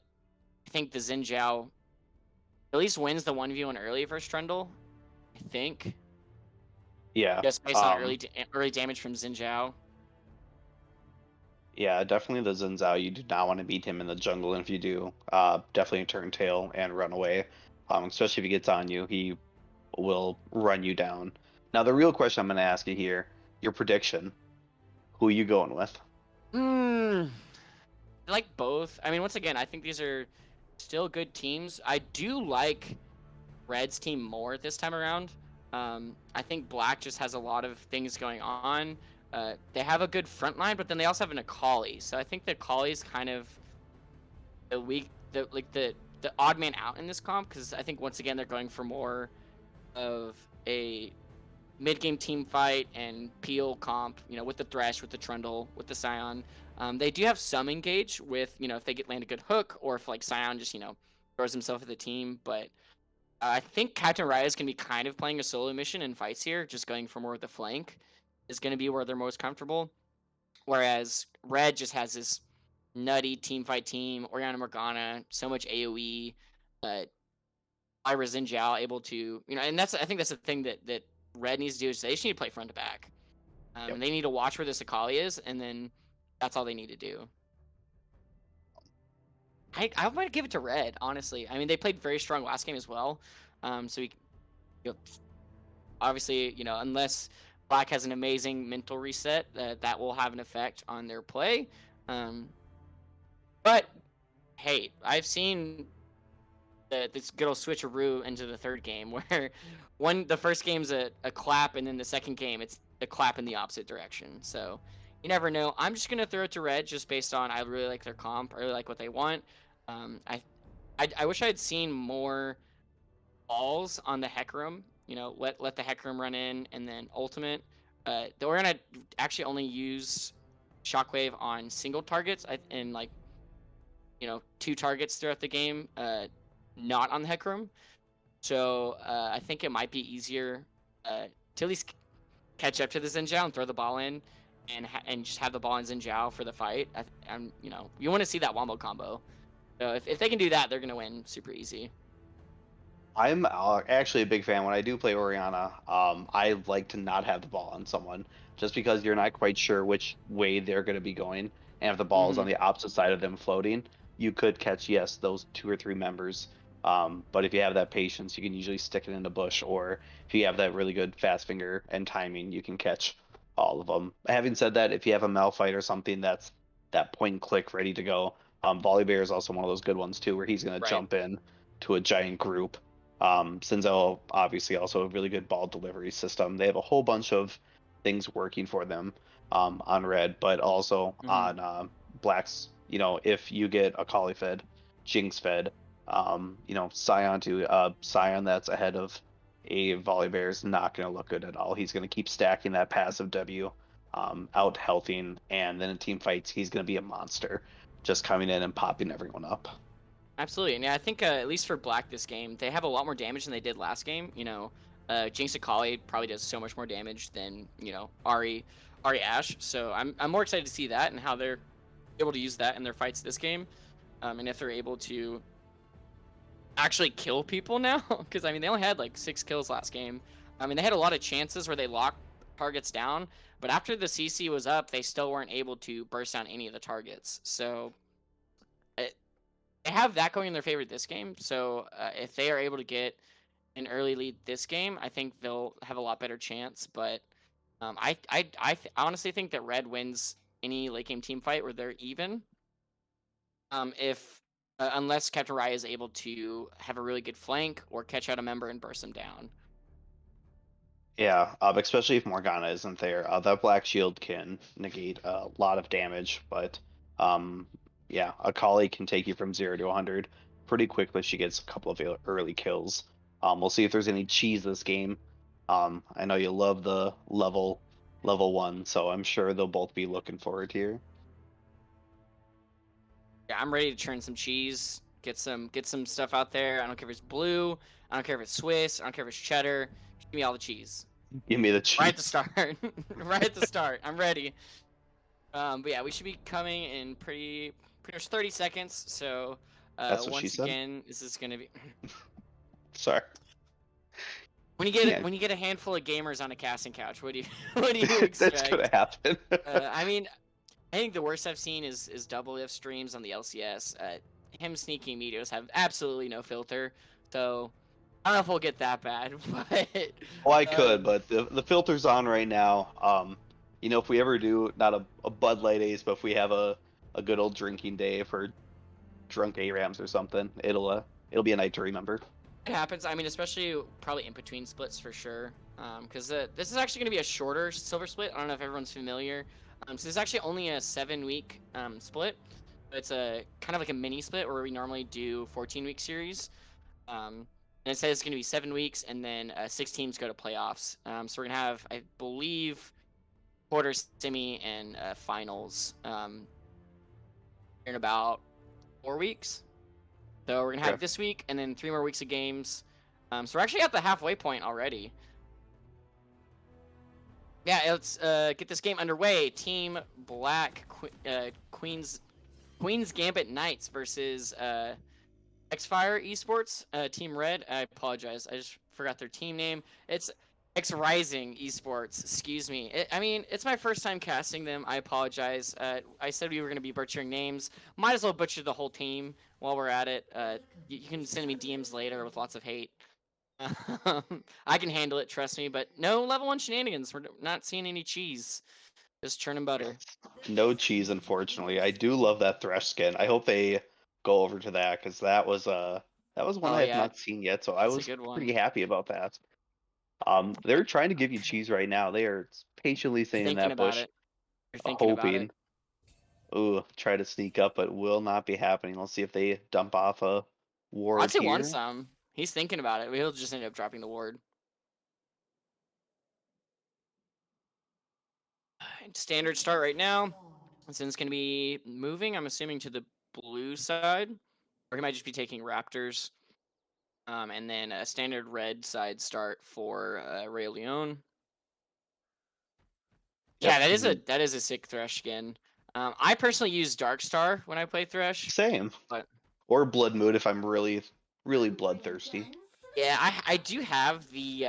think the Xin Zhao at least wins the 1v1 early versus Trundle. I think Yeah. just based on early damage from Xin Zhao. Yeah, definitely the Zinzao. You do not want to beat him in the jungle, and if you do, definitely turn tail and run away. Especially if he gets on you, he will run you down. Now, the real question I'm going to ask you here, your prediction, who are you going with? Hmm. I like both. I mean, once again, I think these are still good teams. I do like Red's team more this time around. I think Black just has a lot of things going on. They have a good front line, but then they also have an Akali. So I think the Akali is kind of the weak, the odd man out in this comp because I think once again they're going for more of a mid-game team fight and peel comp, with the Thresh, with the Trundle, with the Scion. They do have some engage with, if they land a good hook or if like Scion just, throws himself at the team. But I think Captain Raya is going to be kind of playing a solo mission in fights here, just going for more of the flank is going to be where they're most comfortable. Whereas Red just has this nutty team fight team, Oriana Morgana, so much AoE. Ira Xin Zhao able to, and I think that's the thing that Red needs to do is they just need to play front to back. Yep. And they need to watch where this Akali is, and then that's all they need to do. I might give it to Red, honestly. I mean, they played very strong last game as well. So obviously, unless Black has an amazing mental reset, that will have an effect on their play. But hey, I've seen this good old switcheroo into the third game where the first game's a clap, and then the second game it's a clap in the opposite direction. So you never know. I'm just gonna throw it to Red just based on I really like their comp. I really like what they want. I wish I had seen more balls on the Hecarim. Let the Hecarim run in, and then ultimate. We're gonna actually only use Shockwave on single targets and like 2 targets throughout the game, not on the Hecarim. So I think it might be easier to at least catch up to the Xin Zhao and throw the ball in, and just have the ball in Xin Zhao for the fight. You want to see that wombo combo. So if they can do that, they're gonna win super easy. I'm actually a big fan when I do play Oriana. I like to not have the ball on someone just because you're not quite sure which way they're going to be going. And if the ball is on the opposite side of them floating, you could catch, yes, those 2 or 3 members. But if you have that patience, you can usually stick it in the bush, or if you have that really good fast finger and timing, you can catch all of them. Having said that, if you have a Malphite or something that's that point and click ready to go, Volibear is also one of those good ones too, where he's going to Right. jump in to a giant group. Sinzel obviously also a really good ball delivery system. They have a whole bunch of things working for them on Red, but also on Blacks. If you get a Akali fed, Jinx fed, Scion to Scion that's ahead of a Volibear is not going to look good at all. He's going to keep stacking that passive W, out healthing, and then in team fights he's going to be a monster, just coming in and popping everyone up. Absolutely, and yeah, I think at least for Black this game, they have a lot more damage than they did last game. Jinx Akali probably does so much more damage than Ari Ashe. So I'm more excited to see that and how they're able to use that in their fights this game, and if they're able to actually kill people now, because I mean they only had like 6 kills last game. I mean they had a lot of chances where they locked targets down, but after the CC was up, they still weren't able to burst down any of the targets. So they have that going in their favor this game. So if they are able to get an early lead this game, I think they'll have a lot better chance. But I honestly think that Red wins any late game team fight where they're even. If unless Captain Raya is able to have a really good flank or catch out a member and burst them down. Yeah, especially if Morgana isn't there. That Black Shield can negate a lot of damage, but yeah, Akali can take you from 0 to 100 pretty quickly. She gets a couple of early kills. We'll see if there's any cheese this game. I know you love the level 1, so I'm sure they'll both be looking forward here. Yeah, I'm ready to churn some cheese, get some stuff out there. I don't care if it's blue, I don't care if it's Swiss, I don't care if it's cheddar. Just give me all the cheese. Give me the cheese. Right at the start. Right at the start. I'm ready. But yeah, we should be coming in pretty much 30 seconds. So That's what she once said. again, this is gonna be Sorry. when you get a handful of gamers on a casting couch, what do you expect? That's gonna happen. I mean, I think the worst I've seen is Double If streams on the LCS. Him sneaking meteors have absolutely no filter. So I don't know if we'll get that bad, but Well, I could, but the filter's on right now. If we ever do not a Bud Light Ace, but if we have a good old drinking day for drunk ARAMs or something, it'll be a night to remember. it happens. I mean, especially probably in between splits for sure. Because this is actually going to be a shorter silver split. I don't know if everyone's familiar. So this is actually only a 7-week split. It's a kind of like a mini split where we normally do 14-week series. And it says it's going to be 7 weeks, and then 6 teams go to playoffs. So we're going to have, I believe, quarters, semi, and finals in about 4 weeks. So we're going to have this week, and then 3 more weeks of games. So we're actually at the halfway point already. Yeah, let's get this game underway. Team Black Queen's Gambit Knights versus Xfire Esports, Team Red. I apologize. I just forgot their team name. It's XRising Esports. Excuse me. I mean, it's my first time casting them. I apologize. I said we were going to be butchering names. Might as well butcher the whole team while we're at it. You can send me DMs later with lots of hate. I can handle it, trust me. But no level 1 shenanigans. We're not seeing any cheese. Just churning butter. No cheese, unfortunately. I do love that Thresh skin. I hope they go over to that because that was one Oh I have yeah, not seen yet, so I that's a was good one. pretty happy about that. They're trying to give you cheese right now. They are patiently You're staying in thinking that about bush, it. You're thinking about it. hoping. Ooh, try to sneak up, but will not be happening. Let's see if they dump off a ward Watson wants here. some. He's thinking about it. He'll just end up dropping the ward. Standard start right now. Sin's going to be moving, I'm assuming, to the blue side. Or he might just be taking Raptors. And then a standard red side start for Ray Leone. Yeah, Yep. that is a sick Thresh skin. I personally use Darkstar when I play Thresh. Same. But Or Blood Mood if I'm really bloodthirsty. yeah, I do have the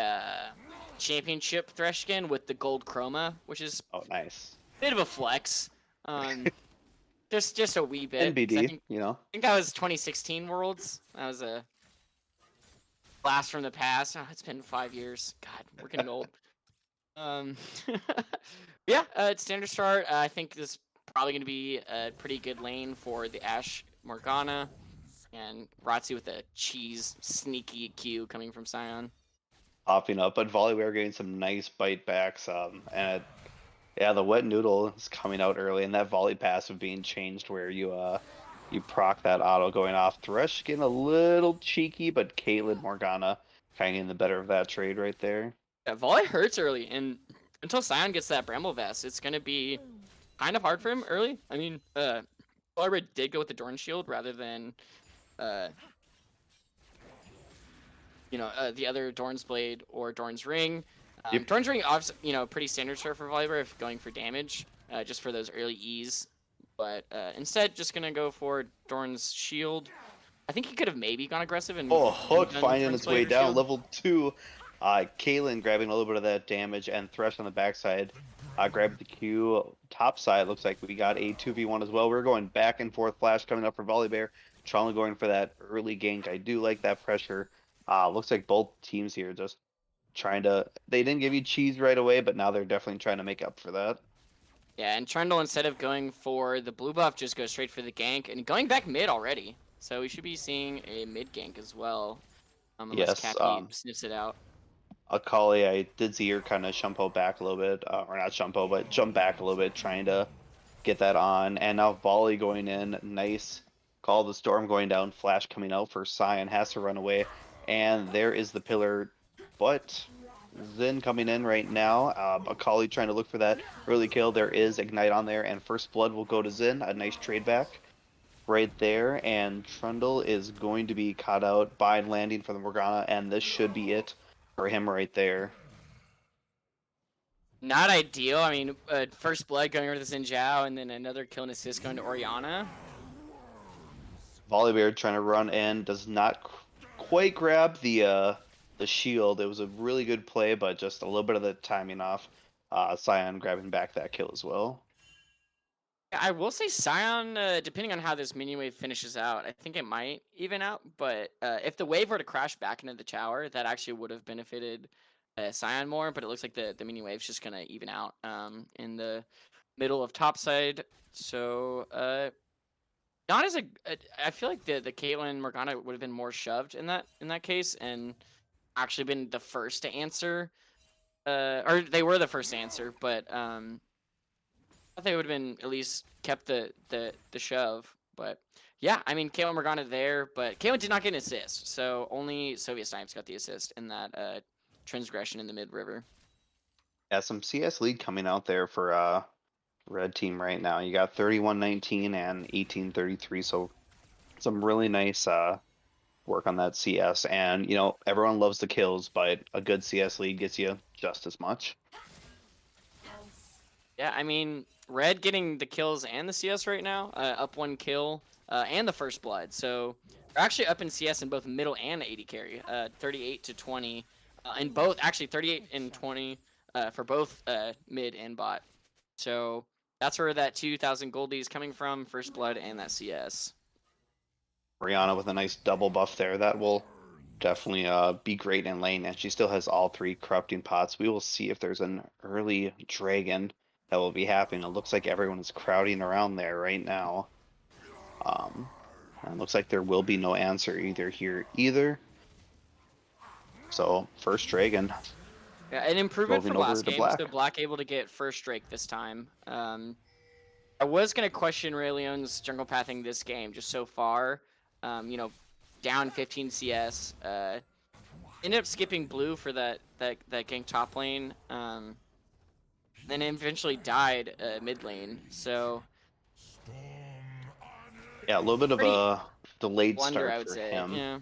championship Thresh skin with the gold chroma, which is Oh, nice. a bit of a flex. Um, just a wee bit. 'Cause NBD, you know. I think that was 2016 Worlds. That was a blast from the past. Oh, it's been 5 years. God, we're getting old. Um, yeah, it's standard start. I think this is probably going to be a pretty good lane for the Ashe Morgana and Ratsu with a cheese sneaky Q coming from Sion. Popping up, but Volleyware getting some nice bite backs. Yeah, the wet noodle is coming out early, and that volley passive being changed where you proc that auto going off. Thresh getting a little cheeky, but Caitlyn Morgana kind of getting the better of that trade right there. Yeah, volley hurts early, and until Sion gets that Bramble Vest, it's going to be kind of hard for him early. I mean, Volley did go with the Dorn Shield rather than uh, the other Dorn's Blade or Dorn's Ring. Yep. Dorn's Ring, pretty standard start for Volibear if going for damage, just for those early E's. But instead, just gonna go for Dorn's Shield. I think he could have maybe gone aggressive and Oh, Hook done finding Dorn's its Blade way or down, Shield. level 2. Caitlyn grabbing a little bit of that damage, and Thresh on the backside grabbed the Q. Top side, looks like we got a 2v1 as well. We're going back and forth. Flash coming up for Volibear. Trundle going for that early gank. I do like that pressure. Looks like both teams here just trying to... They didn't give you cheese right away, but now they're definitely trying to make up for that. Yeah, and Trundle, instead of going for the blue buff, just goes straight for the gank, and going back mid already. So we should be seeing a mid gank as well, unless Yes, Cappy sniffs it out. Akali, I did see her kind of shumpo back a little bit, or not shumpo, but jump back a little bit, trying to get that on. And now volley going in, nice call. The storm going down, flash coming out for Sion, has to run away, and there is the pillar. But Zin coming in right now. Akali trying to look for that early kill. There is ignite on there, and first blood will go to Zin. A nice trade back right there, and Trundle is going to be caught out by landing for the Morgana, and this should be it for him right there. Not ideal. I mean, first blood going over to Xin Zhao, and then another kill and assist going to Orianna. Volibear trying to run in, does not quite grab the shield. It was a really good play, but just a little bit of the timing off. Sion grabbing back that kill as well. I will say Sion, depending on how this minion wave finishes out, I think it might even out. But if the wave were to crash back into the tower, that actually would have benefited Sion more. But it looks like the minion wave's just gonna even out in the middle of topside. So not as I feel like the Caitlyn Morgana would have been more shoved in that case, and actually been the first to answer. Or they were the first to answer, but I thought they would have been at least kept the shove. But yeah, I mean, Caitlyn Morgana there, but Caitlyn did not get an assist, so only Soviet Snipes got the assist in that transgression in the mid river. Yeah, some CS lead coming out there for red team right now. You got 31-19 and 18-33, so some really nice work on that CS. And everyone loves the kills, but a good CS lead gets you just as much. Yeah, I mean, Red getting the kills and the CS right now, up 1 kill, and the first blood. So They're actually up in CS in both middle and AD carry, 38-20, and both actually 38 and 20 for both mid and bot. So that's where that 2,000 goldie is coming from, First Blood and that CS. Orianna with a nice double buff there. That will definitely be great in lane, and she still has all 3 corrupting pots. We will see if there's an early dragon that will be happening. It looks like everyone is crowding around there right now. And it looks like there will be no answer either. So first dragon. Yeah, an improvement Moving from over last to game. Black. So Black able to get first Drake this time. I was gonna question Rayleon's jungle pathing this game just so far. You know, down 15 CS. Ended up skipping blue for that gank top lane. Then eventually died mid lane. So Yeah, a little bit of pretty a delayed blunder, I start would for say. him. Yeah.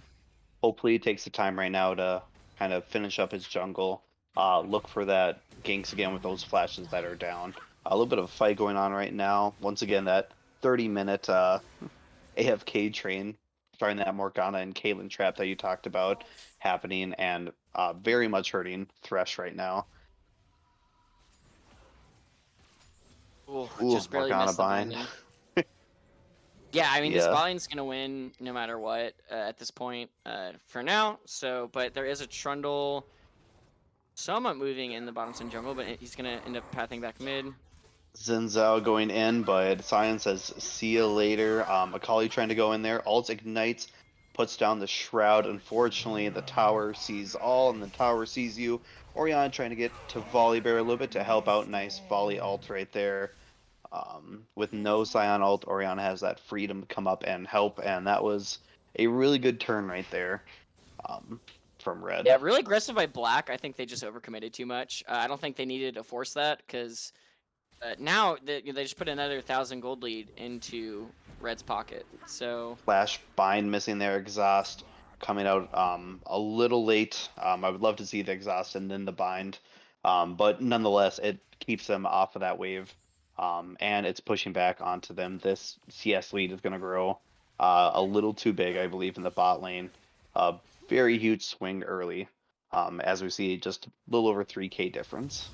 Hopefully he takes the time right now to kind of finish up his jungle. Look for that ganks again with those flashes that are down. A little bit of a fight going on right now. Once again, that 30-minute AFK train, starting that Morgana and Caitlyn trap that you talked about happening, and very much hurting Thresh right now. Ooh, Ooh, just barely Morgana missed the bind. binding. Yeah, I mean, this Yeah. bot lane's gonna win no matter what at this point for now. So, but there is a Trundle somewhat moving in the bottom side jungle, but he's gonna end up pathing back mid. Xin Zhao going in, but Sion says, see you later. Akali trying to go in there. Ult ignites, puts down the shroud. Unfortunately, the tower sees all, and the tower sees you. Orianna trying to get to Volibear a little bit to help out. Nice volley ult right there. With no Sion ult, Orianna has that freedom to come up and help, and that was a really good turn right there from Red. Yeah, really aggressive by Black. I think they just overcommitted too much. I don't think they needed to force that because now they just put another 1,000 gold lead into Red's pocket. So Flash bind missing their exhaust coming out a little late. I would love to see the exhaust and then the bind, but nonetheless, it keeps them off of that wave, and it's pushing back onto them. This CS lead is going to grow a little too big, I believe, in the bot lane. A very huge swing early, as we see just a little over 3K difference.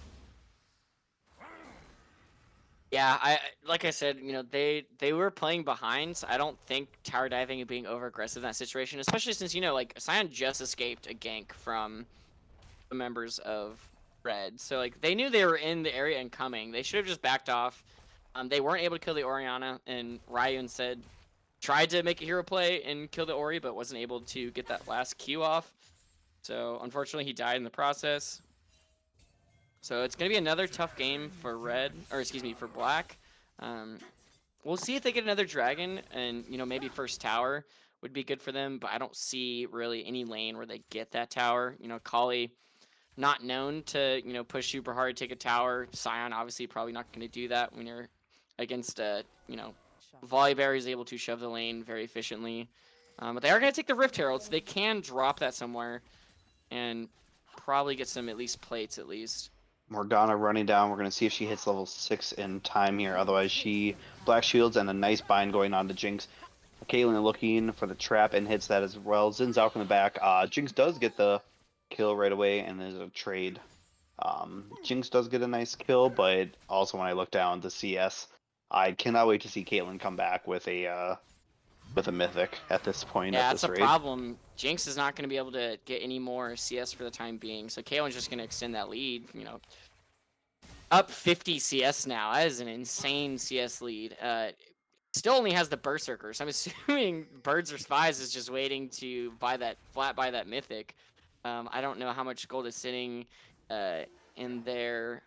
yeah, like I said, you know, they were playing behind. So I don't think tower diving and being over aggressive in that situation, especially since you know like Sion just escaped a gank from the members of Red, so like they knew they were in the area and coming. They should have just backed off. They weren't able to kill the Orianna, and Ryu instead tried to make a hero play and kill the Ori, but wasn't able to get that last Q off. So unfortunately, he died in the process. So it's gonna be another tough game for Red, or excuse me, for Black. We'll see if they get another dragon, and you know maybe first tower would be good for them. But I don't see really any lane where they get that tower. You know, Kali not known to you know push super hard, take a tower. Sion obviously probably not going to do that when you're against a you know Volibear is able to shove the lane very efficiently. But they are going to take the Rift Herald, so they can drop that somewhere and probably get some at least plates at least. Morgana running down. We're going to see if she hits level 6 in time here. Otherwise, she Black Shields and a nice bind going on to Jinx. Caitlyn looking for the trap and hits that as well. Zin's out from the back. Jinx does get the kill right away, and there's a trade. Jinx does get a nice kill, but also when I look down the CS, I cannot wait to see Caitlyn come back with a mythic at this point Yeah, at that's this a rate. problem. Jinx is not going to be able to get any more CS for the time being, so Kaelin's just going to extend that lead. You know, up 50 CS now. That is an insane CS lead. Still only has the Berserkers. I'm assuming Birds or Spies is just waiting to buy that mythic. I don't know how much gold is sitting in their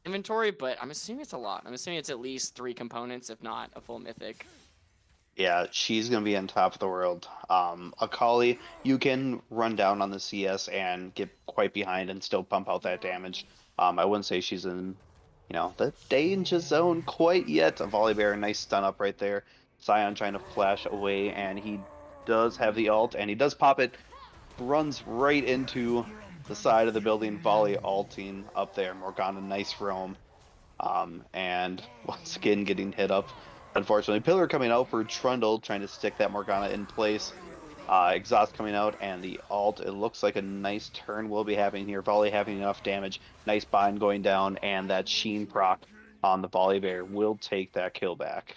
inventory, but I'm assuming it's a lot. I'm assuming it's at least 3 components, if not a full mythic. Yeah, she's gonna be on top of the world. Akali, you can run down on the CS and get quite behind and still pump out that damage. I wouldn't say she's in, the danger zone quite yet. A Volibear, nice stun up right there. Sion trying to flash away, and he does have the ult, and he does pop it. Runs right into the side of the building, volley ulting up there. Morgana, nice roam. And once again getting hit up Unfortunately, Pillar coming out for Trundle, trying to stick that Morgana in place. Exhaust coming out, and the alt. It looks like a nice turn will be happening here. Volley having enough damage. Nice bind going down, and that Sheen proc on the Volley Bear will take that kill back.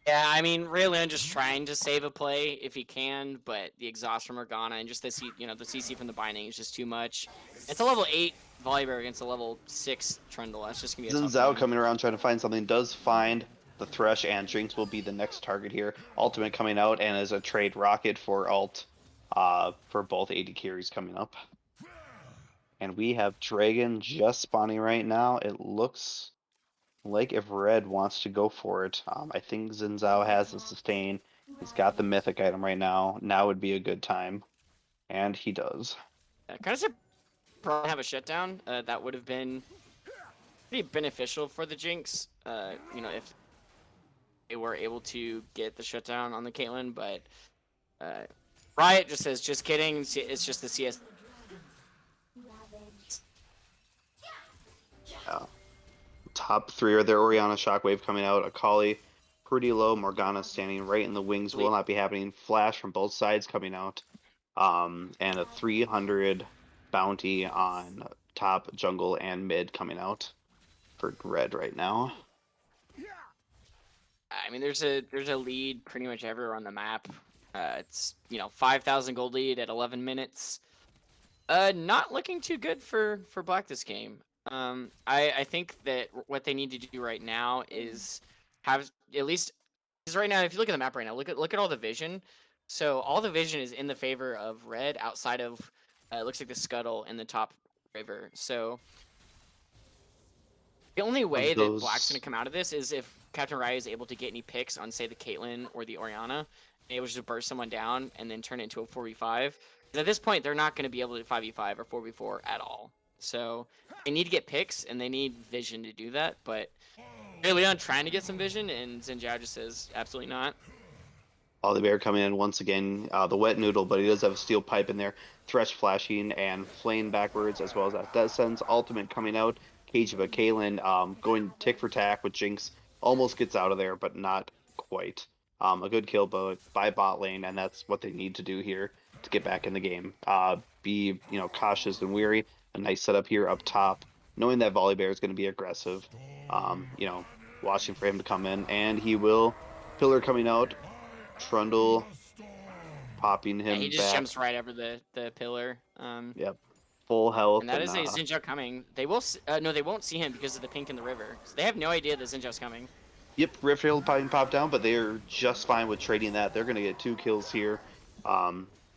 Yeah, I mean, Raylan just trying to save a play if he can, but the exhaust from Morgana and just the the CC from the binding is just too much. It's a level 8 Volibear against a level 6 Trundle. That's just gonna be a Xin tough Zhao game. coming around trying to find something. Does find the Thresh, and Jinx will be the next target here. Ultimate coming out, and as a trade rocket for ult for both AD carries coming up. And we have Dragon just spawning right now. It looks like if Red wants to go for it. I think Xin Zhao has the sustain. He's got the mythic item right now. Now would be a good time. And he does. Kind of surprised to have a shutdown. That would have been pretty beneficial for the Jinx. If they were able to get the shutdown on the Caitlyn, but Riot just says, just kidding. It's just the CS. Top three are there. Orianna Shockwave coming out. Akali pretty low. Morgana standing right in the wings. Will not be happening. Flash from both sides coming out. And a 300 bounty on top jungle and mid coming out for Red right now. I mean, there's a lead pretty much everywhere on the map. It's 5,000 gold lead at 11 minutes. Not looking too good for Black this game. I think that what they need to do right now is have at least, because right now if you look at the map right now, look at all the vision. So all the vision is in the favor of Red outside of it looks like the scuttle in the top river. So the only way that Black's going to come out of this is if Captain Ryu is able to get any picks on, say, the Caitlyn or the Orianna, and able to just burst someone down and then turn it into a 4v5. At this point, they're not going to be able to 5v5 or 4v4 at all. So they need to get picks, and they need vision to do that. But Leon trying to get some vision, and Xin Zhao just says, absolutely not. Bear coming in once again, the wet noodle, but he does have a steel pipe in there. Thresh flashing and flame backwards, as well as that Death Sentence ultimate coming out. Cage of a Kaylin going tick for tack with Jinx. Almost gets out of there, but not quite. A good kill by bot lane, and that's what they need to do here to get back in the game. Be cautious and weary. A nice setup here up top, knowing that Volley Bear is going to be aggressive. Watching for him to come in, and he will. Pillar coming out. Trundle popping him he just back. jumps right over the pillar. Yep, full health. And that is a Xin Zhao coming. They will no, they won't see him because of the pink in the river. So they have no idea that Xin Zhao's coming. Yep, Rift Herald pop down, but they're just fine with trading that. They're going to get 2 kills here.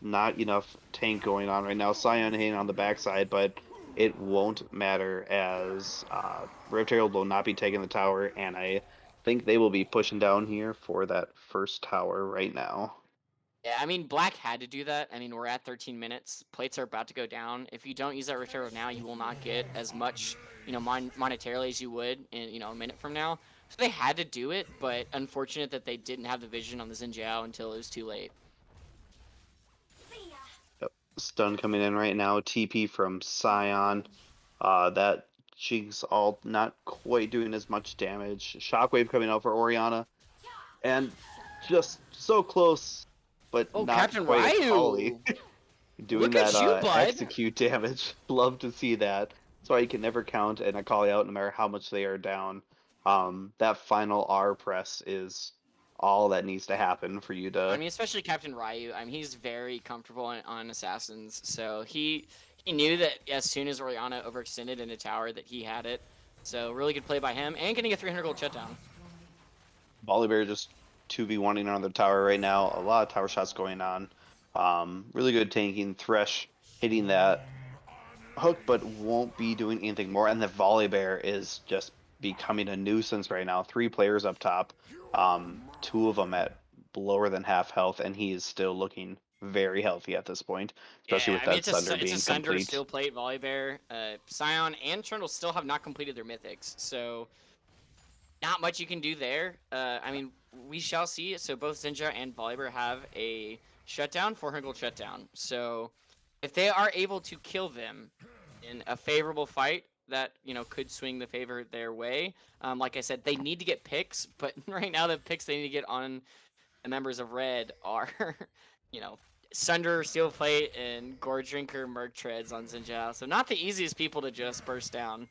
Not enough tank going on right now. Sion hanging on the backside, but it won't matter as Rift Herald will not be taking the tower, and I think they will be pushing down here for that first tower right now. Yeah, I mean, Black had to do that. I mean, we're at 13 minutes. Plates are about to go down. If you don't use that return now, you will not get as much, monetarily as you would in, a minute from now. So they had to do it, but unfortunate that they didn't have the vision on the Xin Zhao until it was too late. Yep. Stun coming in right now. TP from Sion. That Jinx ult not quite doing as much damage. Shockwave coming out for Orianna. And just so close, but not Captain quite Ryu. Holly. Doing Look that at you, bud. execute damage. Love to see that. That's why you can never count an Akali out no matter how much they are down. That final R press is all that needs to happen for you to... I mean, especially Captain Ryu. I mean, he's very comfortable on assassins, so he knew that as soon as Orianna overextended in a tower that he had it. So really good play by him, and getting a 300 gold shutdown. Volibear just 2v1ing on the tower right now. A lot of tower shots going on. Really good tanking. Thresh hitting that hook, but won't be doing anything more. And the Volibear is just becoming a nuisance right now. 3 players up top. 2 of them at lower than half health, and he is still looking very healthy at this point, especially with that Sunder being complete. It's a Sunder, Stillplate, Volibear. Sion and Trundle still have not completed their mythics, so not much you can do there. I mean, we shall see. So both Xin Zhao and Volibear have a shutdown, 400 gold shutdown. So if they are able to kill them in a favorable fight, that could swing the favor their way. Like I said, they need to get picks, but right now the picks they need to get on the members of Red are, you know, Sunder, Steel Plate, and Gore Drinker, Merc Treads on Xin Zhao. So not the easiest people to just burst down.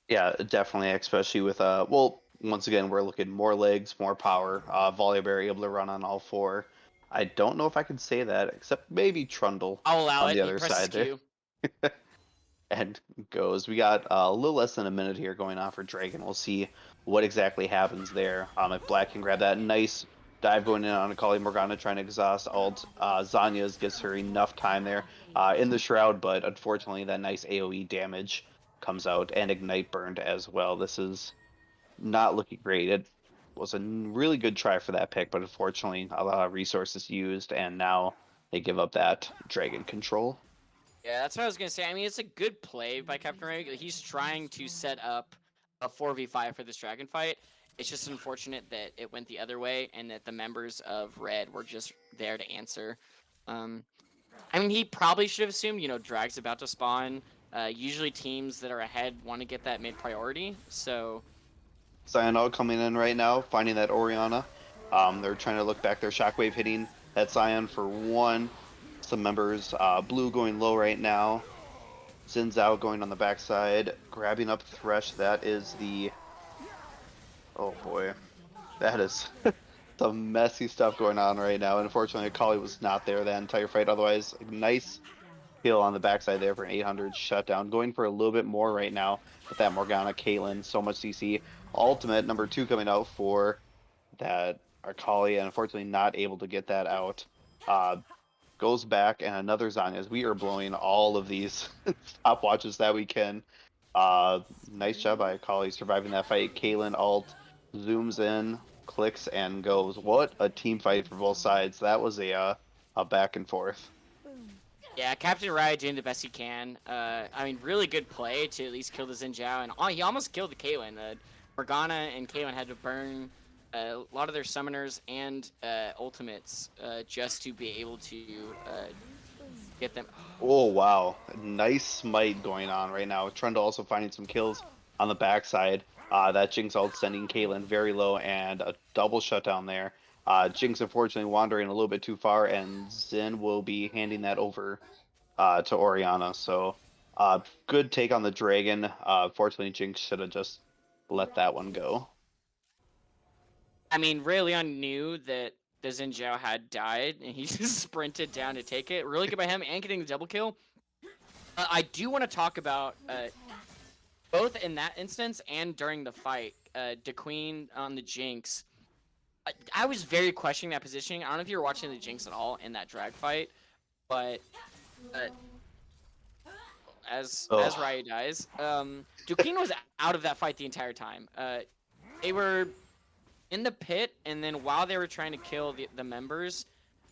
Yeah, definitely, especially with well, once again, we're looking more legs, more power. Volibear able to run on all four. I don't know if I can say that, except maybe Trundle I'll allow on it. the He other presses side there. Q. And goes. We got a little less than a minute here going on for Dragon. We'll see what exactly happens there. If Black can grab that nice dive going in on Akali Morgana trying to exhaust ult. Zanya's gives her enough time there in the Shroud, but unfortunately that nice AoE damage comes out and Ignite burned as well. This is not looking great. It was a really good try for that pick, but unfortunately a lot of resources used, and now they give up that Dragon control. Yeah, that's what I was gonna say. I mean, it's a good play by Captain Ray. He's trying to set up a 4v5 for this dragon fight. It's just unfortunate that it went the other way and that the members of Red were just there to answer. Um, I mean, he probably should have assumed, Drag's about to spawn. Usually teams that are ahead want to get that mid priority. So Cyanol coming in right now, finding that Oriana. They're trying to look back. Their Shockwave hitting that Cyan for one. Some members, Blue going low right now. Xin Zhao going on the backside, grabbing up Thresh. That is the... Oh boy. That is some messy stuff going on right now. And unfortunately, Akali was not there that entire fight. Otherwise, a nice kill on the backside there for an 800 shutdown. Going for a little bit more right now with that Morgana, Caitlyn, so much CC. Ultimate number 2 coming out for that Akali, and unfortunately not able to get that out. Goes back, and another Zanyas. We are blowing all of these stopwatches that we can. Nice job by Akali surviving that fight. Caitlyn ult zooms in, clicks, and goes. What a team fight for both sides. That was a back and forth. yeah, Captain Riot doing the best he can. I mean, really good play to at least kill the Xin Zhao, and he almost killed the Caitlyn. Morgana and Caitlyn had to burn a lot of their summoners and ultimates just to be able to get them. Oh wow, nice smite going on right now. Trundle also finding some kills on the backside. That Jinx ult sending Caitlyn very low, and a double shutdown there. Jinx unfortunately wandering a little bit too far, and Xin will be handing that over to Oriana. So good take on the dragon. Fortunately, Jinx should have just let that one go. I mean, Ray Leon knew that the Xin Zhao had died, and he just sprinted down to take it. Really good by him, and getting the double kill. I do want to talk about both in that instance and during the fight, DeQueen on the Jinx. I was very questioning that positioning. I don't know if you were watching the Jinx at all in that drag fight, but as Ryu dies, DeQueen was out of that fight the entire time. They were in the pit, and then while they were trying to kill the members,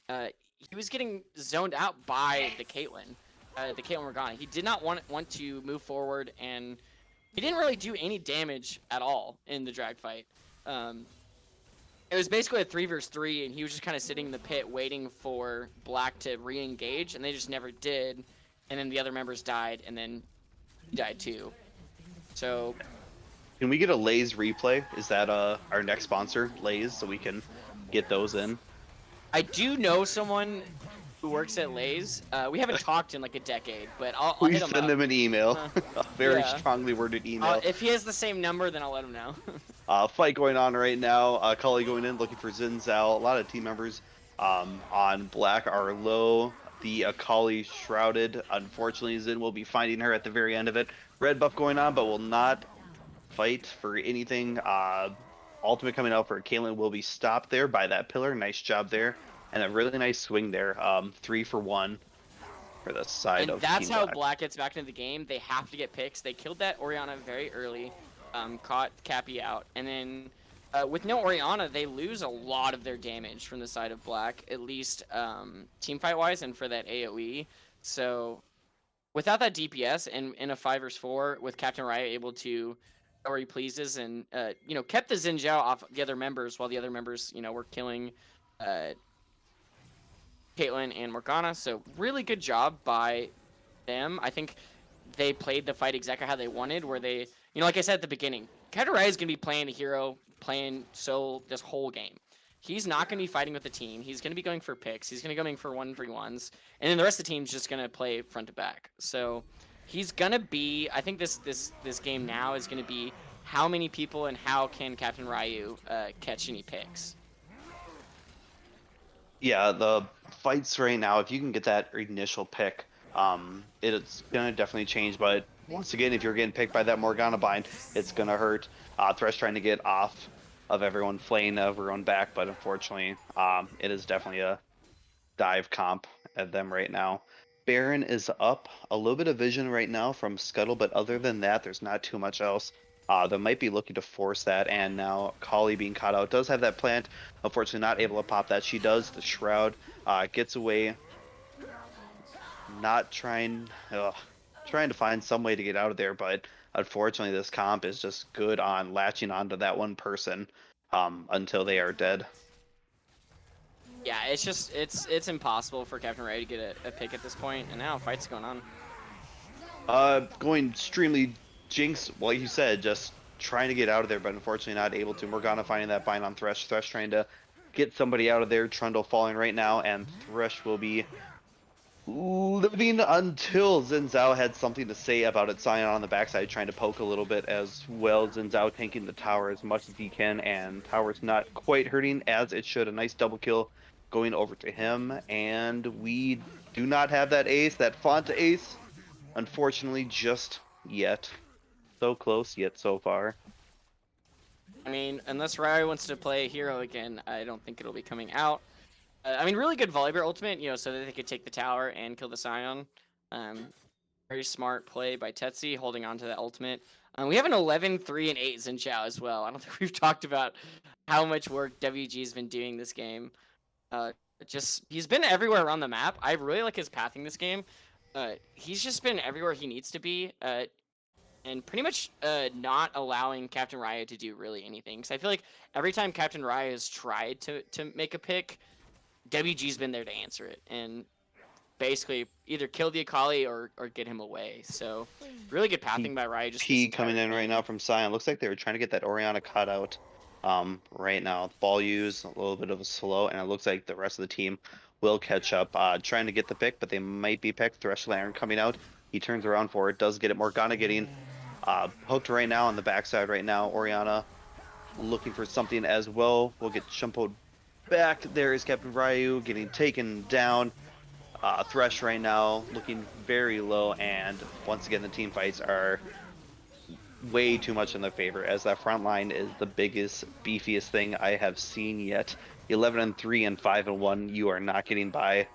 he was getting zoned out by the Caitlyn Morgana. He did not want to move forward, and he didn't really do any damage at all in the drag fight. It was basically a 3 versus 3, and he was just kind of sitting in the pit waiting for Black to re-engage, and they just never did. And then the other members died, and then he died too. So can we get a Lay's replay? Is that our next sponsor, Lay's, so we can get those in? I do know someone who works at Lay's. We haven't talked in like a decade, but I'll hit him send up. him an email. A very Yeah. strongly worded email. If he has the same number, then I'll let him know. Fight going on right now. Cully going in, looking for Xin Zhao. A lot of team members on Black are low. The Akali shrouded. Unfortunately, Xin will be finding her at the very end of it. Red buff going on, but will not fight for anything. Ultimate coming out for Caitlyn will be stopped there by that pillar. Nice job there. And a really nice swing there. 3 for 1 for the side of that's Team how Black. Black gets back into the game. They have to get picks. They killed that Oriana very early, caught Cappy out, and then with no Oriana, they lose a lot of their damage from the side of Black, at least team fight wise, and for that AOE. So without that DPS and in a 5 versus 4, with Captain Riot able to go where he pleases, and kept the Xin Zhao off the other members while the other members were killing Caitlyn and Morgana. So really good job by them. I think they played the fight exactly how they wanted, where they, like I said at the beginning, Katarai is going to be playing the hero, playing Soul this whole game. He's not going to be fighting with the team. He's going to be going for picks. He's going to be going for 1v1s, and then the rest of the team's just going to play front to back. So he's going to be. I think this game now is going to be how many people and how can Captain Ryu catch any picks. Yeah, the fights right now, if you can get that initial pick, it's gonna definitely change. But once again, if you're getting picked by that Morgana bind, it's gonna hurt. Thresh trying to get off of everyone, flaying everyone back, but unfortunately, it is definitely a dive comp at them right now. Baron is up. A little bit of vision right now from Scuttle, but other than that, there's not too much else. They might be looking to force that, and now Kali being caught out does have that plant. Unfortunately, not able to pop that. She does. The Shroud gets away. Not trying to find some way to get out of there, but unfortunately, this comp is just good on latching onto that one person until they are dead. Yeah, it's just it's impossible for Captain Ray to get a pick at this point, and now a fight's going on. Going extremely Jinx, like you said, just trying to get out of there, but unfortunately not able to. Morgana finding that bind on Thresh. Thresh trying to get somebody out of there. Trundle falling right now, and Thresh will be living until Xin Zhao had something to say about it. Sion on the backside trying to poke a little bit as well. Xin Zhao tanking the tower as much as he can, and tower's not quite hurting as it should. A nice double kill going over to him, and we do not have that ace, that Fonta ace, unfortunately, just yet. So close, yet so far. I mean, unless Ryu wants to play hero again, I don't think it'll be coming out. I mean, really good Volibear ultimate, so that they could take the tower and kill the Scion. Very smart play by Tetsu, holding on to that ultimate. We have an 11, 3, and 8 Xin Zhao as well. I don't think we've talked about how much work WG's been doing this game. He's been everywhere around the map. I really like his pathing this game. He's just been everywhere he needs to be. And pretty much not allowing Captain Raya to do really anything. Because I feel like every time Captain Raya has tried to make a pick, WG's been there to answer it. And basically either kill the Akali or get him away. So really good pathing by Raya. Just P coming in right now from Sion. Looks like they were trying to get that Orianna cut out right now. Ball use, a little bit of a slow, and it looks like the rest of the team will catch up. Trying to get the pick, but they might be picked. Thresh Lantern coming out. He turns around for it, does get it. Morgana getting hooked right now on the backside right now. Orianna looking for something as well. We'll get Shumpoed back. There is Captain Ryu getting taken down. Thresh right now looking very low, and once again the team fights are way too much in their favor, as that front line is the biggest, beefiest thing I have seen yet. 11-3 and 5-1. You are not getting by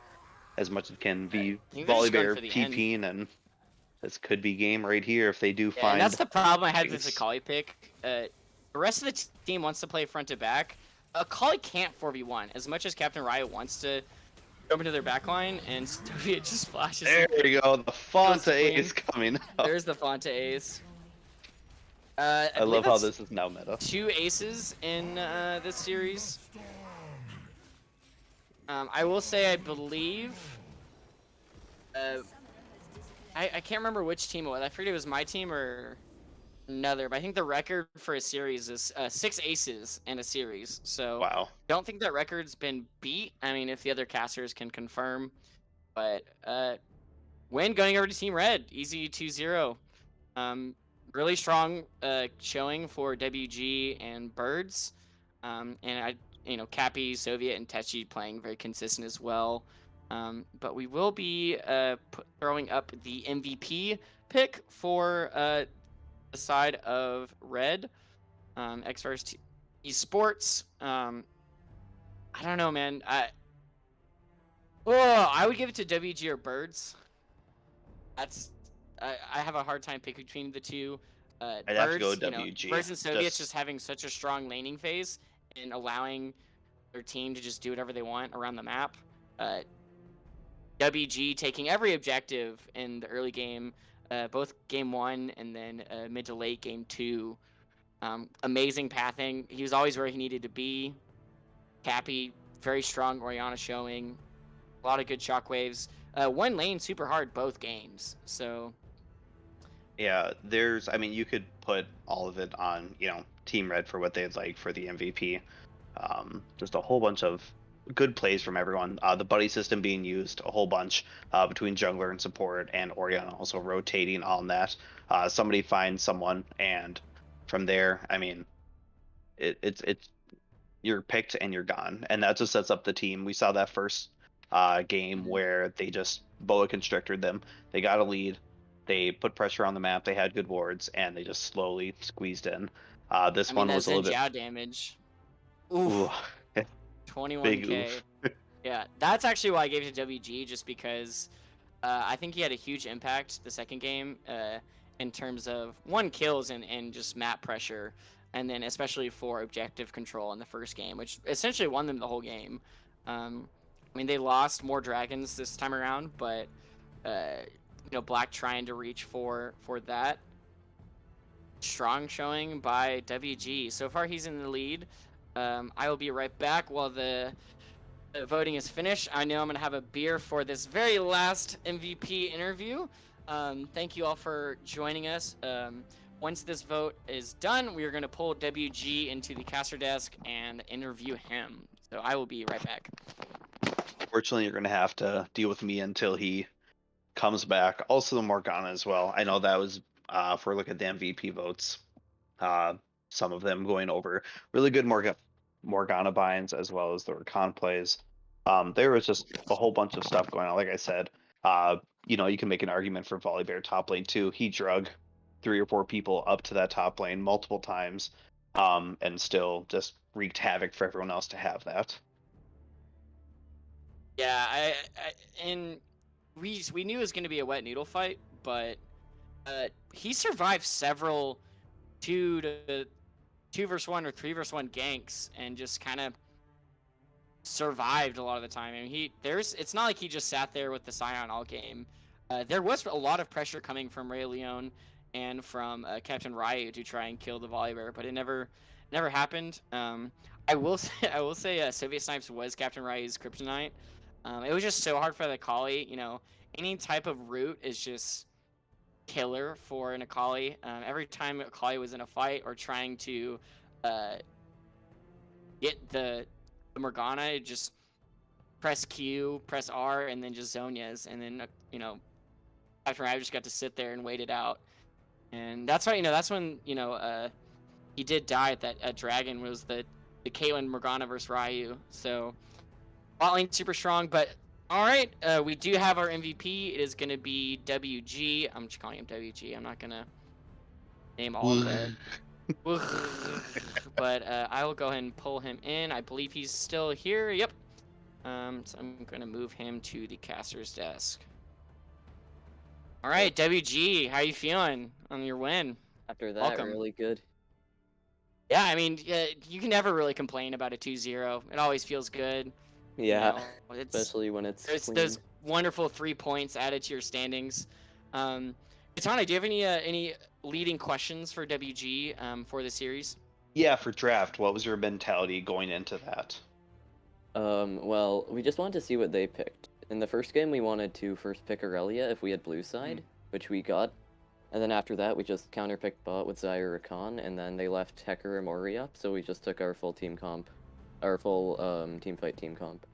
as much as can be. Volibear TPing, and this could be game right here if they do find. And that's the problem I had with this Akali pick. The rest of the team wants to play front to back. Akali can't 4v1 as much as Captain Riot wants to jump into their backline, and Soviet just flashes. There you go, the Fonta ace coming up. There's the Fonta ace. I love how this is now meta. 2 aces in this series. I will say I believe. I can't remember which team it was. I forget it was my team or another, but I think the record for a series is 6 aces in a series. So wow. Don't think that record's been beat. I mean, if the other casters can confirm, but win going over to Team Red, easy 2-0. Really strong showing for WG and Birds, and Cappy, Soviet, and Techi playing very consistent as well. But we will be throwing up the MVP pick for the side of Red. XRising ESports. I don't know, man. I would give it to WG or Birds. I have a hard time picking between the two. I'd Birds, have to go with WG. Birds and Soviets just having such a strong laning phase and allowing their team to just do whatever they want around the map. WG taking every objective in the early game, both game 1 and then mid to late game 2. Amazing pathing. He was always where he needed to be. Cappy, very strong Orianna showing. A lot of good shockwaves. One lane super hard both games. So Yeah, I mean, you could put all of it on, Team Red for what they'd like for the MVP. Just a whole bunch of good plays from everyone. The buddy system being used a whole bunch between jungler and support, and Orion also rotating on that. Somebody finds someone, and from there, I mean, it's you're picked and you're gone, and that just sets up the team. We saw that first game Mhm. where they just boa constricted them. They got a lead. They put pressure on the map. They had good wards, and they just slowly squeezed in. I This mean, one that was a Zen little bit. Jiao damage. Ooh, Oof, big oof. 21k. Yeah, that's actually why I gave it to WG, just because I think he had a huge impact the second game in terms of one kills and just map pressure, and then especially for objective control in the first game, which essentially won them the whole game. I mean, they lost more dragons this time around, but Black trying to reach for that strong showing by WG. So far, he's in the lead. I will be right back while the voting is finished. I know I'm going to have a beer for this very last MVP interview. Thank you all for joining us. Once this vote is done, we are going to pull WG into the caster desk and interview him. So I will be right back. Fortunately, you're gonna have to deal with me until he comes back. Also, the Morgana as well. I know that was if we look at the MVP votes, uh, some of them going over really good Morgana binds as well as the Rakan plays. There was just a whole bunch of stuff going on. Like I said, you can make an argument for Volibear top lane too. He drug 3 or 4 people up to that top lane multiple times, and still just wreaked havoc for everyone else to have that. Yeah, and we knew it was going to be a wet noodle fight, but he survived several 2 versus 1 or 3 versus 1 ganks and just kind of survived a lot of the time. I mean, it's not like he just sat there with the Scion all game. There was a lot of pressure coming from Ray Leone and from Captain Ryu to try and kill the Volibear, but it never happened. I will say Soviet Snipes was Captain Ryu's kryptonite. It was just so hard for the Akali. Any type of root is just killer for an Akali. Every time Akali was in a fight or trying to uh, get the Morgana, just press Q, press R, and then just Zonias, and then after I just got to sit there and wait it out, and that's why that's when he did die at Dragon was the Caitlyn Morgana versus Ryu. So bot lane super strong, but all right, we do have our MVP. It is gonna be WG. I'm just calling him WG. I'm not gonna name all the. But I will go ahead and pull him in. I believe he's still here. Yep. So I'm gonna move him to the caster's desk. All right, WG, how you feeling on your win? After that, Welcome. really good. Yeah, I mean, you can never really complain about a 2-0. It always feels good. Yeah, It's especially when it's there's clean. those wonderful 3 points added to your standings. Gitano, do you have any leading questions for WG for the series? Yeah, for draft, what was your mentality going into that? Well, we just wanted to see what they picked. In the first game, we wanted to first pick Aurelia if we had blue side, which we got. And then after that, we just counterpicked bot with Zyra Rakan, and then they left Hecker and Mori up, so we just took our full team comp. Our full team fight team comp.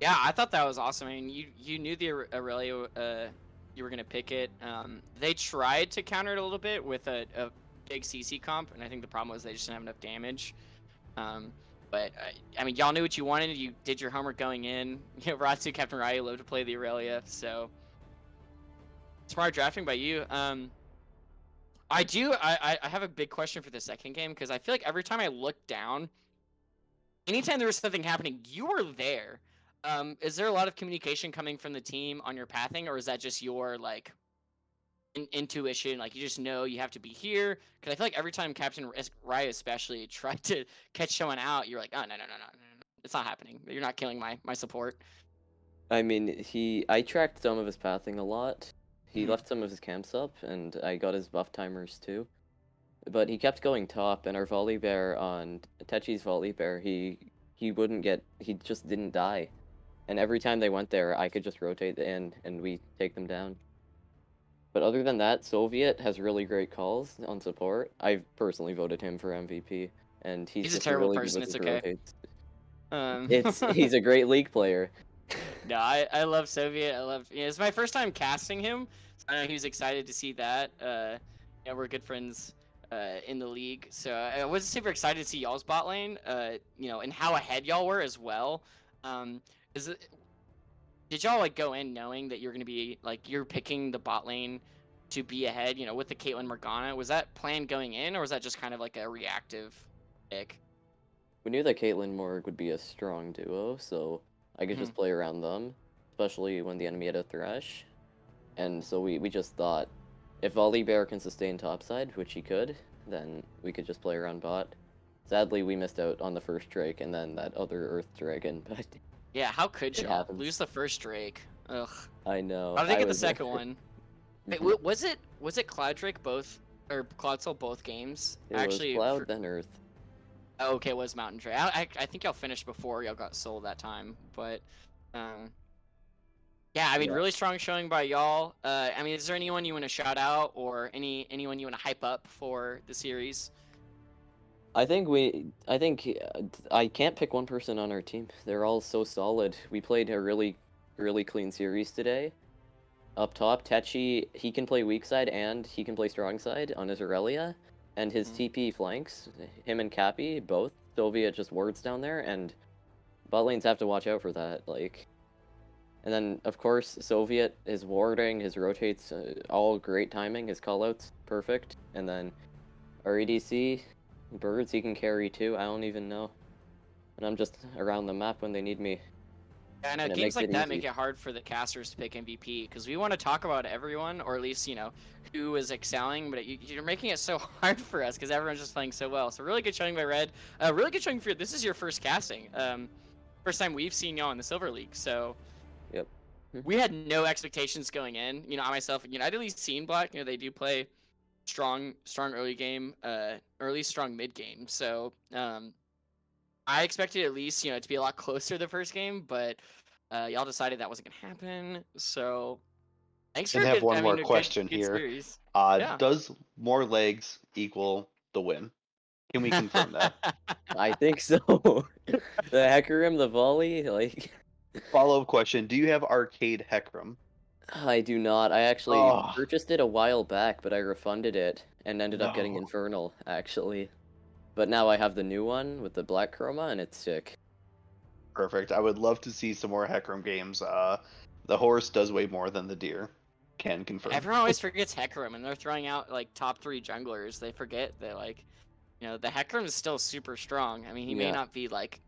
Yeah, I thought that was awesome. I mean, you knew the Aurelia, you were gonna pick it. They tried to counter it a little bit with a big CC comp, and I think the problem was they just didn't have enough damage. But I mean, y'all knew what you wanted. You did your homework going in. Ratsu, Captain Ryu loved to play the Aurelia, so smart drafting by you. I have a big question for the second game because I feel like every time I look down, anytime there was something happening, you were there. Is there a lot of communication coming from the team on your pathing, or is that just your intuition? Like you just know you have to be here? Because I feel like every time Captain Ryu especially tried to catch someone out, you're like, oh no, it's not happening. You're not killing my support. I mean, I tracked some of his pathing a lot. He left some of his camps up, and I got his buff timers too. But he kept going top, and our Volibear on Techi's Volibear, he just didn't die. And every time they went there, I could just rotate in, and we take them down. But other than that, Soviet has really great calls on support. I've personally voted him for MVP, and he's He's a just terrible really good person. with It's his okay. rotates. Um, He's a great League player. No, I love Soviet. I love. Yeah, it's my first time casting him. So I know he was excited to see that. Yeah, we're good friends in the league, so I was super excited to see y'all's bot lane. And how ahead y'all were as well. Um, is it? Did y'all like go in knowing that you're gonna be like you're picking the bot lane to be ahead? With the Caitlyn Morgana. Was that planned going in, or was that just kind of like a reactive pick? We knew that Caitlyn Morg would be a strong duo, so I could Mhm. just play around them, especially when the enemy had a Thresh. And so we just thought, if Volibear can sustain topside, which he could, then we could just play around bot. Sadly, we missed out on the first Drake and then that other Earth Dragon, but Yeah, how could it y'all happens. lose the first Drake? Ugh. I know. How did they I get the was there. second one? Wait, Mhm. was it Cloud Drake both or Cloud Soul both games? It was Cloud, then Earth. Okay, it was Mountain Drake. I think y'all finished before y'all got sold that time, but um, yeah, I mean, Yeah. really strong showing by y'all. I mean, is there anyone you want to shout out or anyone you want to hype up for the series? I think I can't pick one person on our team. They're all so solid. We played a really, really clean series today. Up top, Techi, he can play weak side and he can play strong side on his Aurelia. And his Mhm. TP flanks, him and Cappy, both. Soviet just wards down there, and bot lanes have to watch out for that. And then, of course, Soviet, his warding, his rotates, all great timing, his callouts, perfect. And then our ADC, Birds, he can carry too, I don't even know. And I'm just around the map when they need me, Yeah, I know and it games makes like it that make easy. it hard for the casters to pick MVP because we want to talk about everyone, or at least who is excelling. But you're making it so hard for us because everyone's just playing so well. So really good showing by Red. Really good showing for you. This is your first casting. First time we've seen y'all in the Silver League. So Yep. we had no expectations going in. I myself, I'd at least seen Black. They do play strong early game, early strong mid game. So I expected at least to be a lot closer the first game, but y'all decided that wasn't gonna happen. So thanks for And a have good, one more a good question good here. series. Yeah. Does more legs equal the win? Can we confirm that? I think so. The Hecarim, the volley, Follow-up question: do you have Arcade Hecarim? I do not. I actually Oh purchased it a while back, but I refunded it and ended up getting no. Infernal, actually. But now I have the new one with the black chroma, and it's sick. Perfect. I would love to see some more Hecarim games. The horse does weigh more than the deer. Can confirm. Everyone always forgets Hecarim, and they're throwing out like top 3 junglers. They forget that the Hecarim is still super strong. I mean, he may Yeah. not be like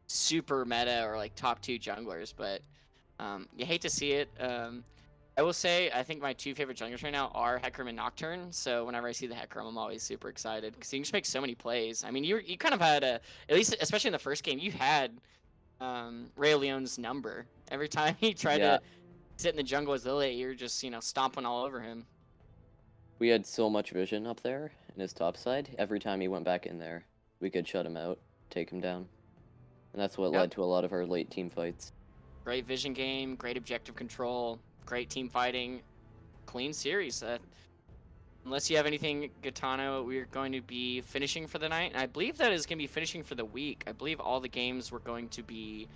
super meta or like top 2 junglers, but you hate to see it. I will say I think my 2 favorite junglers right now are Hecarim and Nocturne. So whenever I see the Hecarim, I'm always super excited because he can just make so many plays. I mean, you kind of had at least especially in the first game, you had Ray Leone's number. Every time he tried Yeah. to sit in the jungle as Lily, you're just stomping all over him. We had so much vision up there in his top side. Every time he went back in there, we could shut him out, take him down. And that's what Yep. led to a lot of our late team fights. Great vision game, great objective control, great team fighting, clean series. Unless you have anything, Gitano, we're going to be finishing for the night. And I believe that is going to be finishing for the week. I believe all the games were going to be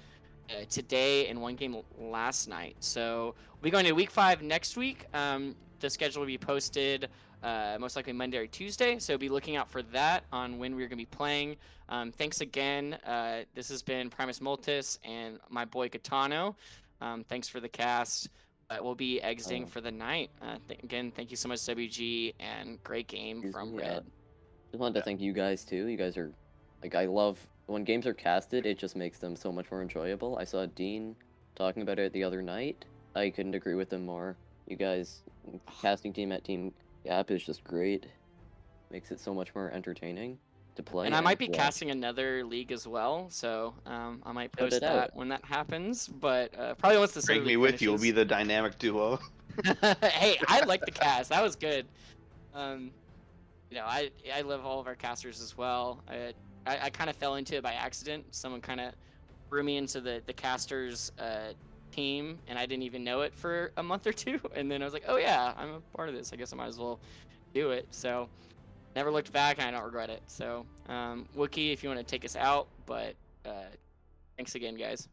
today and one game last night. So we'll be going to week 5 next week. The schedule will be posted most likely Monday or Tuesday. So be looking out for that on when we're going to be playing. Thanks again. This has been Primus Multis and my boy Gitano. Thanks for the cast. We'll be exiting for the night. Again, thank you so much, WG, and great game from Red. Just wanted to thank you guys too. You guys are I love when games are casted, it just makes them so much more enjoyable. I saw Dean talking about it the other night. I couldn't agree with him more. You guys casting team at Team Gap is just great. Makes it so much more entertaining to play And I might be to watch. casting another league as well, so I might Put post it out. that when that happens. But probably once the Silver Bring me League with you. We'll be finishes. the dynamic duo. Hey, I like the cast. That was good. Um, I love all of our casters as well. I kind of fell into it by accident. Someone kind of threw me into the casters team, and I didn't even know it for a month or two. And then I was like, oh yeah, I'm a part of this. I guess I might as well do it. So never looked back, and I don't regret it. So Wookie, if you want to take us out, but thanks again, guys.